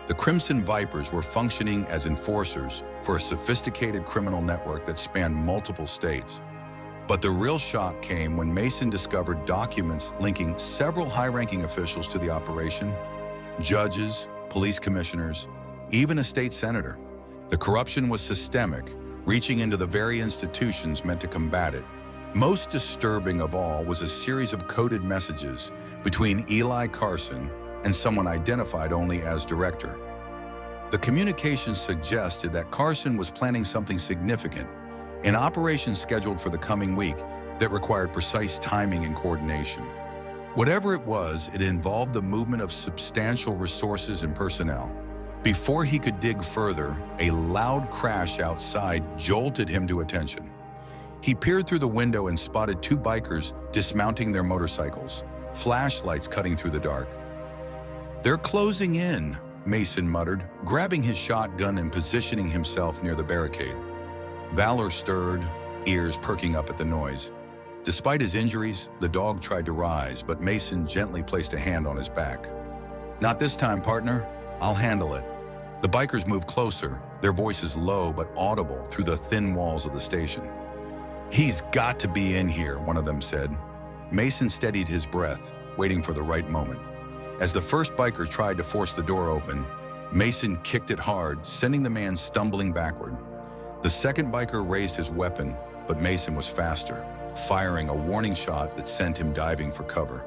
The Crimson Vipers were functioning as enforcers for a sophisticated criminal network that spanned multiple states. But the real shock came when Mason discovered documents linking several high-ranking officials to the operation: judges, police commissioners, even a state senator. The corruption was systemic, reaching into the very institutions meant to combat it. Most disturbing of all was a series of coded messages between Eli Carson and someone identified only as director. The communications suggested that Carson was planning something significant, an operation scheduled for the coming week that required precise timing and coordination. Whatever it was, it involved the movement of substantial resources and personnel. Before he could dig further, a loud crash outside jolted him to attention. He peered through the window and spotted two bikers dismounting their motorcycles, flashlights cutting through the dark. "They're closing in," Mason muttered, grabbing his shotgun and positioning himself near the barricade. Valor stirred, ears perking up at the noise. Despite his injuries, the dog tried to rise, but Mason gently placed a hand on his back. "Not this time, partner. I'll handle it." The bikers moved closer, their voices low but audible through the thin walls of the station. "He's got to be in here," one of them said. Mason steadied his breath, waiting for the right moment. As the first biker tried to force the door open, Mason kicked it hard, sending the man stumbling backward. The second biker raised his weapon, but Mason was faster, firing a warning shot that sent him diving for cover.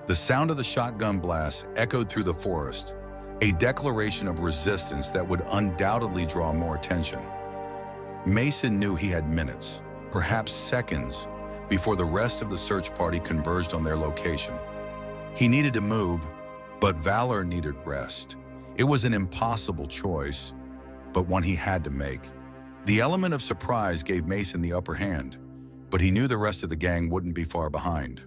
The sound of the shotgun blast echoed through the forest, a declaration of resistance that would undoubtedly draw more attention. Mason knew he had minutes, perhaps seconds, before the rest of the search party converged on their location. He needed to move, but Valor needed rest. It was an impossible choice, but one he had to make. The element of surprise gave Mason the upper hand, but he knew the rest of the gang wouldn't be far behind.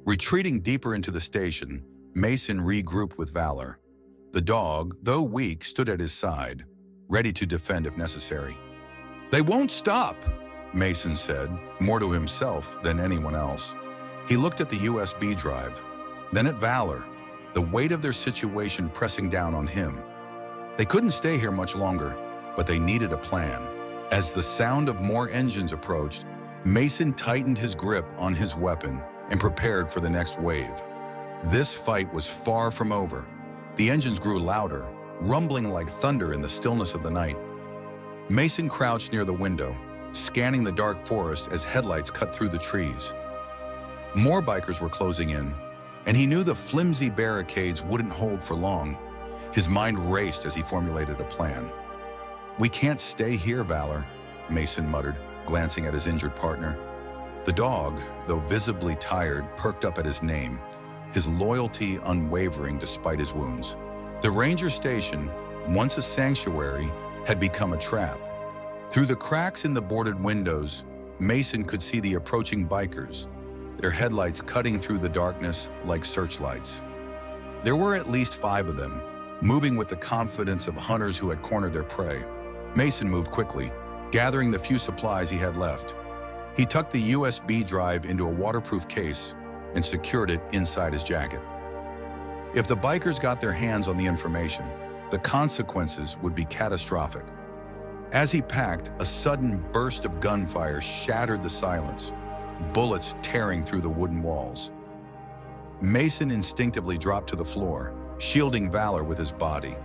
Retreating deeper into the station, Mason regrouped with Valor. The dog, though weak, stood at his side, ready to defend if necessary. "They won't stop," Mason said, more to himself than anyone else. He looked at the USB drive, then at Valor, the weight of their situation pressing down on him. They couldn't stay here much longer, but they needed a plan. As the sound of more engines approached, Mason tightened his grip on his weapon and prepared for the next wave. This fight was far from over. The engines grew louder, rumbling like thunder in the stillness of the night. Mason crouched near the window, scanning the dark forest as headlights cut through the trees. More bikers were closing in, and he knew the flimsy barricades wouldn't hold for long. His mind raced as he formulated a plan. "We can't stay here, Valor," Mason muttered, glancing at his injured partner. The dog, though visibly tired, perked up at his name, his loyalty unwavering despite his wounds. The ranger station, once a sanctuary, had become a trap. Through the cracks in the boarded windows, Mason could see the approaching bikers, their headlights cutting through the darkness like searchlights. There were at least 5 of them, moving with the confidence of hunters who had cornered their prey. Mason moved quickly, gathering the few supplies he had left. He tucked the USB drive into a waterproof case and secured it inside his jacket. If the bikers got their hands on the information, the consequences would be catastrophic. As he packed, a sudden burst of gunfire shattered the silence, bullets tearing through the wooden walls. Mason instinctively dropped to the floor, shielding Valor with his body.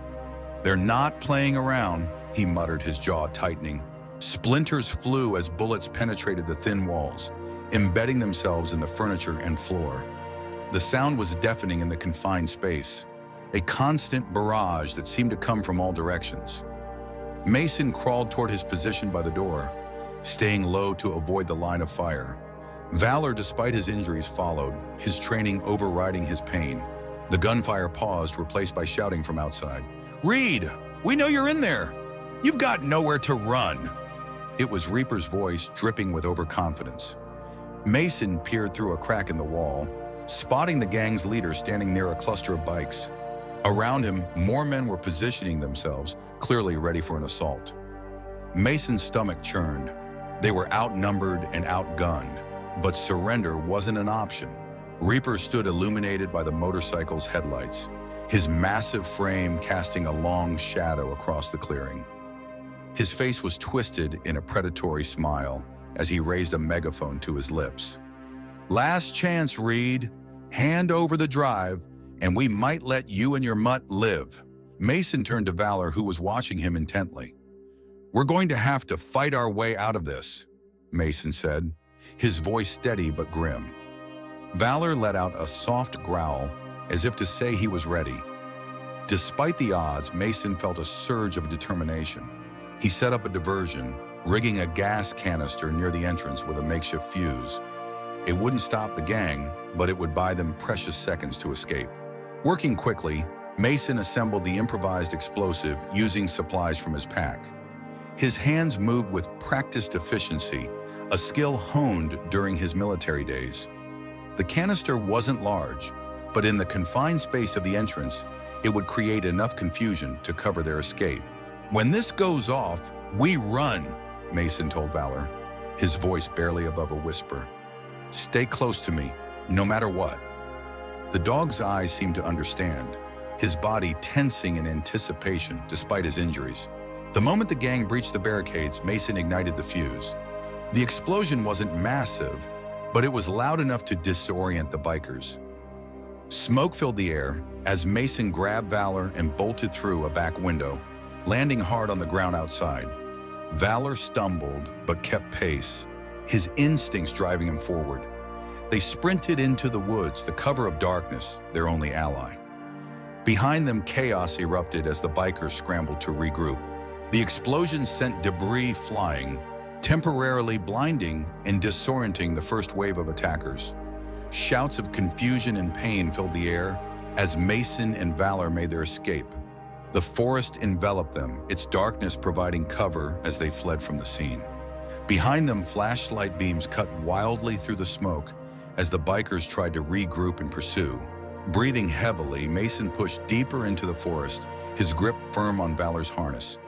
"They're not playing around," he muttered, his jaw tightening. Splinters flew as bullets penetrated the thin walls, embedding themselves in the furniture and floor. The sound was deafening in the confined space, a constant barrage that seemed to come from all directions. Mason crawled toward his position by the door, staying low to avoid the line of fire. Valor, despite his injuries, followed, his training overriding his pain. The gunfire paused, replaced by shouting from outside. "Reed, we know you're in there! You've got nowhere to run!" It was Reaper's voice, dripping with overconfidence. Mason peered through a crack in the wall, spotting the gang's leader standing near a cluster of bikes. Around him, more men were positioning themselves, clearly ready for an assault. Mason's stomach churned. They were outnumbered and outgunned, but surrender wasn't an option. Reaper stood illuminated by the motorcycle's headlights, his massive frame casting a long shadow across the clearing. His face was twisted in a predatory smile as he raised a megaphone to his lips. "Last chance, Reed. Hand over the drive, and we might let you and your mutt live." Mason turned to Valor, who was watching him intently. "We're going to have to fight our way out of this," Mason said, his voice steady but grim. Valor let out a soft growl, as if to say he was ready. Despite the odds, Mason felt a surge of determination. He set up a diversion, rigging a gas canister near the entrance with a makeshift fuse. It wouldn't stop the gang, but it would buy them precious seconds to escape. Working quickly, Mason assembled the improvised explosive using supplies from his pack. His hands moved with practiced efficiency, a skill honed during his military days. The canister wasn't large, but in the confined space of the entrance, it would create enough confusion to cover their escape. "When this goes off, we run," Mason told Valor, his voice barely above a whisper. "Stay close to me, no matter what." The dog's eyes seemed to understand, his body tensing in anticipation despite his injuries. The moment the gang breached the barricades, Mason ignited the fuse. The explosion wasn't massive, but it was loud enough to disorient the bikers. Smoke filled the air as Mason grabbed Valor and bolted through a back window, landing hard on the ground outside. Valor stumbled but kept pace, his instincts driving him forward. They sprinted into the woods, the cover of darkness, their only ally. Behind them, chaos erupted as the bikers scrambled to regroup. The explosion sent debris flying, temporarily blinding and disorienting the first wave of attackers. Shouts of confusion and pain filled the air as Mason and Valor made their escape. The forest enveloped them, its darkness providing cover as they fled from the scene. Behind them, flashlight beams cut wildly through the smoke as the bikers tried to regroup and pursue. Breathing heavily, Mason pushed deeper into the forest, his grip firm on Valor's harness.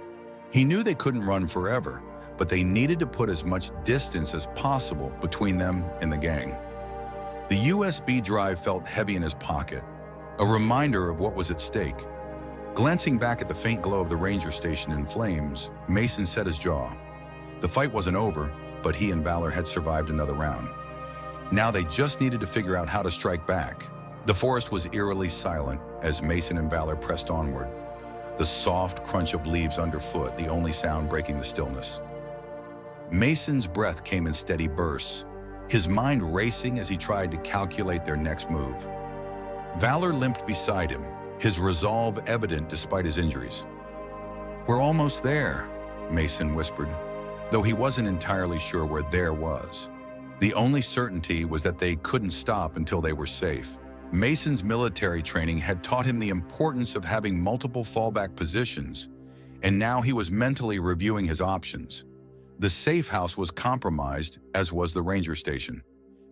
He knew they couldn't run forever, but they needed to put as much distance as possible between them and the gang. The USB drive felt heavy in his pocket, a reminder of what was at stake. Glancing back at the faint glow of the ranger station in flames, Mason set his jaw. The fight wasn't over, but he and Valor had survived another round. Now they just needed to figure out how to strike back. The forest was eerily silent as Mason and Valor pressed onward, the soft crunch of leaves underfoot the only sound breaking the stillness. Mason's breath came in steady bursts, his mind racing as he tried to calculate their next move. Valor limped beside him, his resolve evident despite his injuries. "We're almost there," Mason whispered, though he wasn't entirely sure where there was. The only certainty was that they couldn't stop until they were safe. Mason's military training had taught him the importance of having multiple fallback positions, and now he was mentally reviewing his options. The safe house was compromised, as was the ranger station.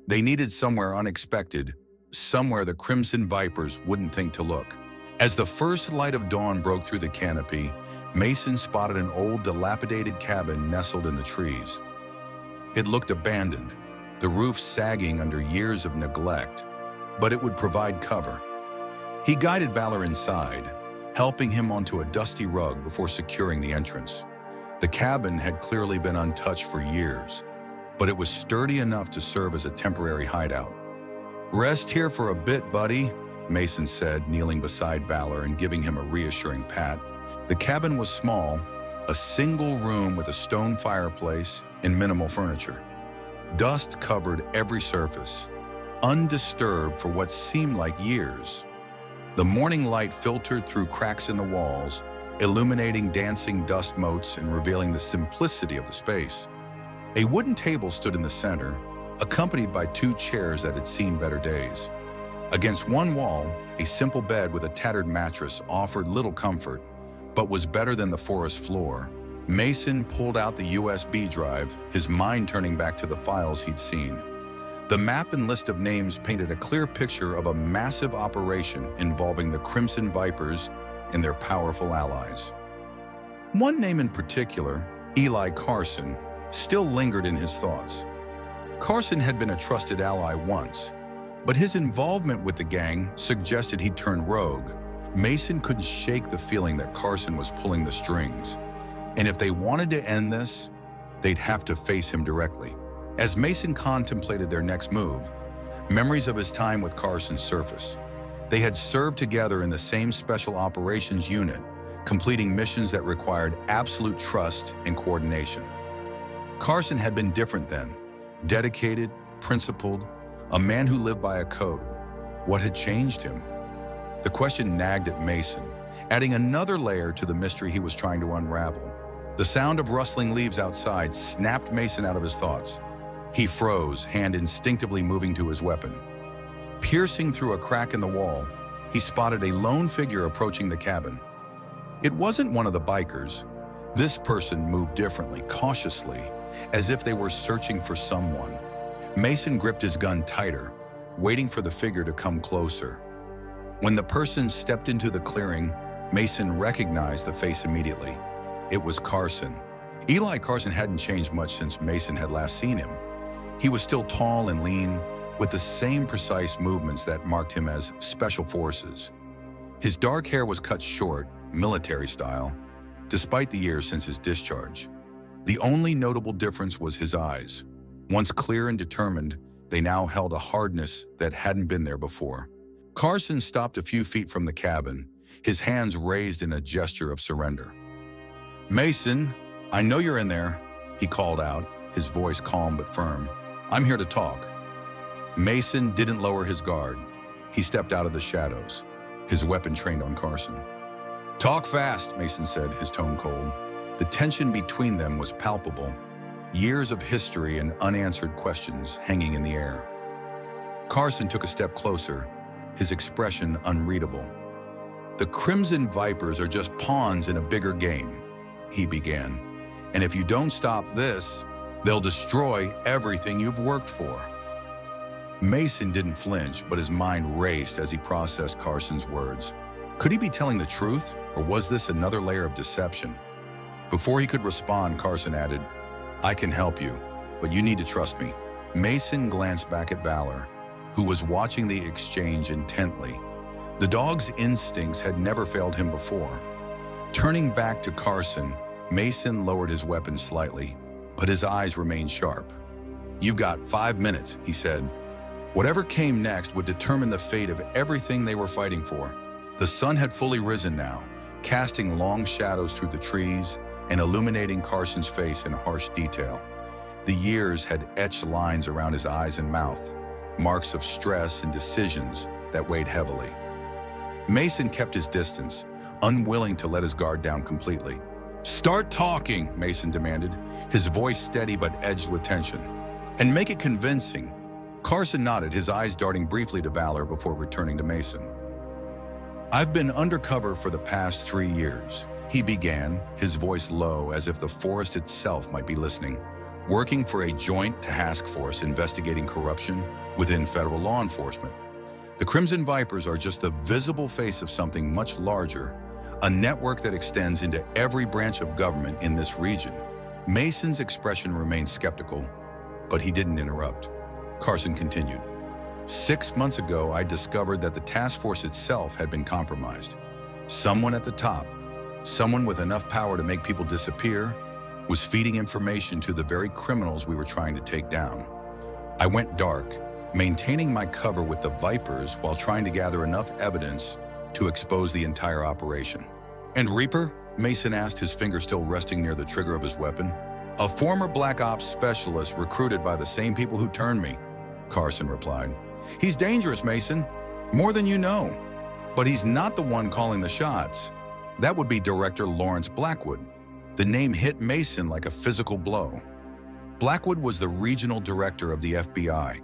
They needed somewhere unexpected, somewhere the Crimson Vipers wouldn't think to look. As the first light of dawn broke through the canopy, Mason spotted an old, dilapidated cabin nestled in the trees. It looked abandoned, the roof sagging under years of neglect, but it would provide cover. He guided Valor inside, helping him onto a dusty rug before securing the entrance. The cabin had clearly been untouched for years, but it was sturdy enough to serve as a temporary hideout. "Rest here for a bit, buddy," Mason said, kneeling beside Valor and giving him a reassuring pat. The cabin was small, a single room with a stone fireplace and minimal furniture. Dust covered every surface, undisturbed for what seemed like years. The morning light filtered through cracks in the walls, illuminating dancing dust motes and revealing the simplicity of the space. A wooden table stood in the center, accompanied by two chairs that had seen better days. Against one wall, a simple bed with a tattered mattress offered little comfort, but was better than the forest floor. Mason pulled out the USB drive, his mind turning back to the files he'd seen. The map and list of names painted a clear picture of a massive operation involving the Crimson Vipers and their powerful allies. One name in particular, Eli Carson, still lingered in his thoughts. Carson had been a trusted ally once, but his involvement with the gang suggested he'd turned rogue. Mason couldn't shake the feeling that Carson was pulling the strings, and if they wanted to end this, they'd have to face him directly. As Mason contemplated their next move, memories of his time with Carson surfaced. They had served together in the same special operations unit, completing missions that required absolute trust and coordination. Carson had been different then, dedicated, principled, a man who lived by a code. What had changed him? The question nagged at Mason, adding another layer to the mystery he was trying to unravel. The sound of rustling leaves outside snapped Mason out of his thoughts. He froze, hand instinctively moving to his weapon. Piercing through a crack in the wall, he spotted a lone figure approaching the cabin. It wasn't one of the bikers. This person moved differently, cautiously, as if they were searching for someone. Mason gripped his gun tighter, waiting for the figure to come closer. When the person stepped into the clearing, Mason recognized the face immediately. It was Carson. Eli Carson hadn't changed much since Mason had last seen him. He was still tall and lean, with the same precise movements that marked him as Special Forces. His dark hair was cut short, military style, despite the years since his discharge. The only notable difference was his eyes. Once clear and determined, they now held a hardness that hadn't been there before. Carson stopped a few feet from the cabin, his hands raised in a gesture of surrender. "Mason, I know you're in there," he called out, his voice calm but firm. "I'm here to talk." Mason didn't lower his guard. He stepped out of the shadows, his weapon trained on Carson. "Talk fast," Mason said, his tone cold. The tension between them was palpable, years of history and unanswered questions hanging in the air. Carson took a step closer, his expression unreadable. "The Crimson Vipers are just pawns in a bigger game," he began. "And if you don't stop this, they'll destroy everything you've worked for." Mason didn't flinch, but his mind raced as he processed Carson's words. Could he be telling the truth, or was this another layer of deception? Before he could respond, Carson added, "I can help you, but you need to trust me." Mason glanced back at Valor, who was watching the exchange intently. The dog's instincts had never failed him before. Turning back to Carson, Mason lowered his weapon slightly, but his eyes remained sharp. "You've got 5 minutes," he said. Whatever came next would determine the fate of everything they were fighting for. The sun had fully risen now, casting long shadows through the trees and illuminating Carson's face in harsh detail. The years had etched lines around his eyes and mouth, marks of stress and decisions that weighed heavily. Mason kept his distance, unwilling to let his guard down completely. "Start talking," Mason demanded, his voice steady but edged with tension. "And make it convincing." Carson nodded, his eyes darting briefly to Valor before returning to Mason. "I've been undercover for the past 3 years," he began, his voice low as if the forest itself might be listening, "working for a joint task force investigating corruption within federal law enforcement. The Crimson Vipers are just the visible face of something much larger, a network that extends into every branch of government in this region." Mason's expression remained skeptical, but he didn't interrupt. Carson continued, "6 months ago, I discovered that the task force itself had been compromised. Someone at the top, someone with enough power to make people disappear, was feeding information to the very criminals we were trying to take down. I went dark, maintaining my cover with the Vipers while trying to gather enough evidence to expose the entire operation." "And Reaper?" Mason asked, his finger still resting near the trigger of his weapon. "A former Black Ops specialist recruited by the same people who turned me," Carson replied. "He's dangerous, Mason, more than you know. But he's not the one calling the shots. That would be Director Lawrence Blackwood." The name hit Mason like a physical blow. Blackwood was the regional director of the FBI,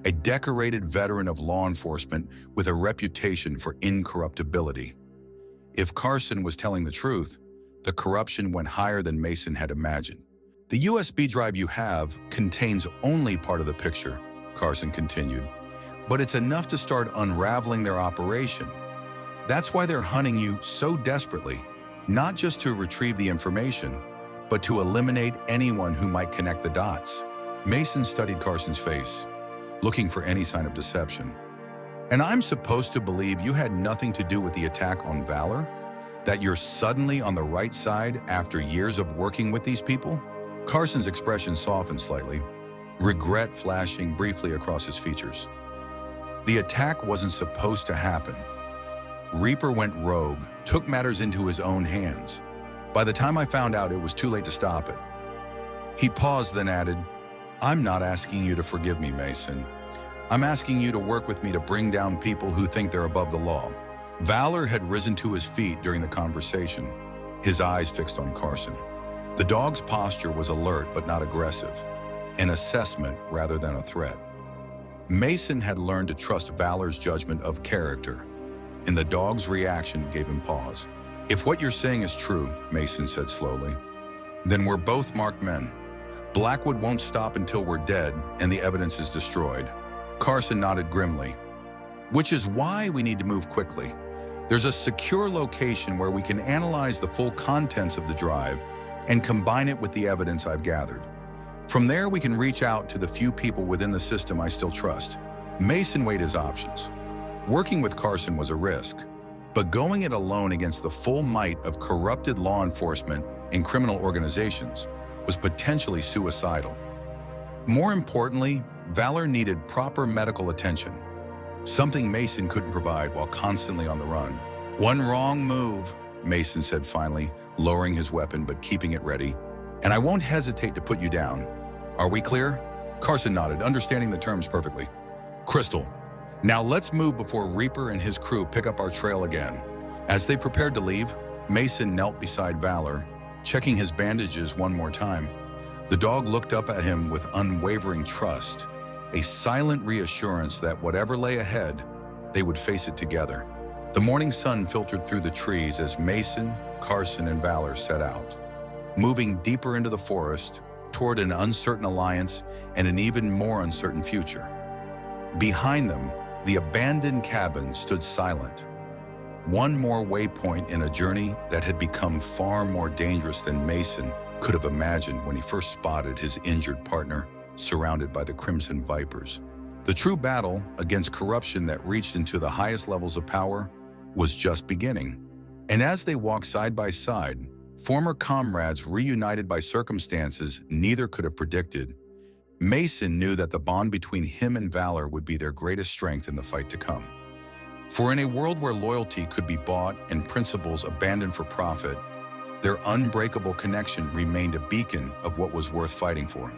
a decorated veteran of law enforcement with a reputation for incorruptibility. If Carson was telling the truth, the corruption went higher than Mason had imagined. "The USB drive you have contains only part of the picture," Carson continued, "but it's enough to start unraveling their operation. That's why they're hunting you so desperately, not just to retrieve the information, but to eliminate anyone who might connect the dots." Mason studied Carson's face, looking for any sign of deception. "And I'm supposed to believe you had nothing to do with the attack on Valor? That you're suddenly on the right side after years of working with these people?" Carson's expression softened slightly, regret flashing briefly across his features. "The attack wasn't supposed to happen. Reaper went rogue, took matters into his own hands. By the time I found out, it was too late to stop it." He paused, then added, "I'm not asking you to forgive me, Mason. I'm asking you to work with me to bring down people who think they're above the law." Valor had risen to his feet during the conversation, his eyes fixed on Carson. The dog's posture was alert but not aggressive, an assessment rather than a threat. Mason had learned to trust Valor's judgment of character, and the dog's reaction gave him pause. "If what you're saying is true," Mason said slowly, "then we're both marked men. Blackwood won't stop until we're dead and the evidence is destroyed." Carson nodded grimly. "Which is why we need to move quickly. There's a secure location where we can analyze the full contents of the drive and combine it with the evidence I've gathered. From there, we can reach out to the few people within the system I still trust." Mason weighed his options. Working with Carson was a risk, but going it alone against the full might of corrupted law enforcement and criminal organizations was potentially suicidal. More importantly, Valor needed proper medical attention, something Mason couldn't provide while constantly on the run. "One wrong move," Mason said finally, lowering his weapon but keeping it ready, "and I won't hesitate to put you down. Are we clear?" Carson nodded, understanding the terms perfectly. "Crystal. Now let's move before Reaper and his crew pick up our trail again." As they prepared to leave, Mason knelt beside Valor, Checking his bandages one more time, the dog looked up at him with unwavering trust, a silent reassurance that whatever lay ahead, they would face it together. The morning sun filtered through the trees as Mason, Carson, and Valor set out, moving deeper into the forest toward an uncertain alliance and an even more uncertain future. Behind them, the abandoned cabin stood silent, one more waypoint in a journey that had become far more dangerous than Mason could have imagined when he first spotted his injured partner surrounded by the Crimson Vipers. The true battle against corruption that reached into the highest levels of power was just beginning. And as they walked side by side, former comrades reunited by circumstances neither could have predicted, Mason knew that the bond between him and Valor would be their greatest strength in the fight to come. For in a world where loyalty could be bought and principles abandoned for profit, their unbreakable connection remained a beacon of what was worth fighting for.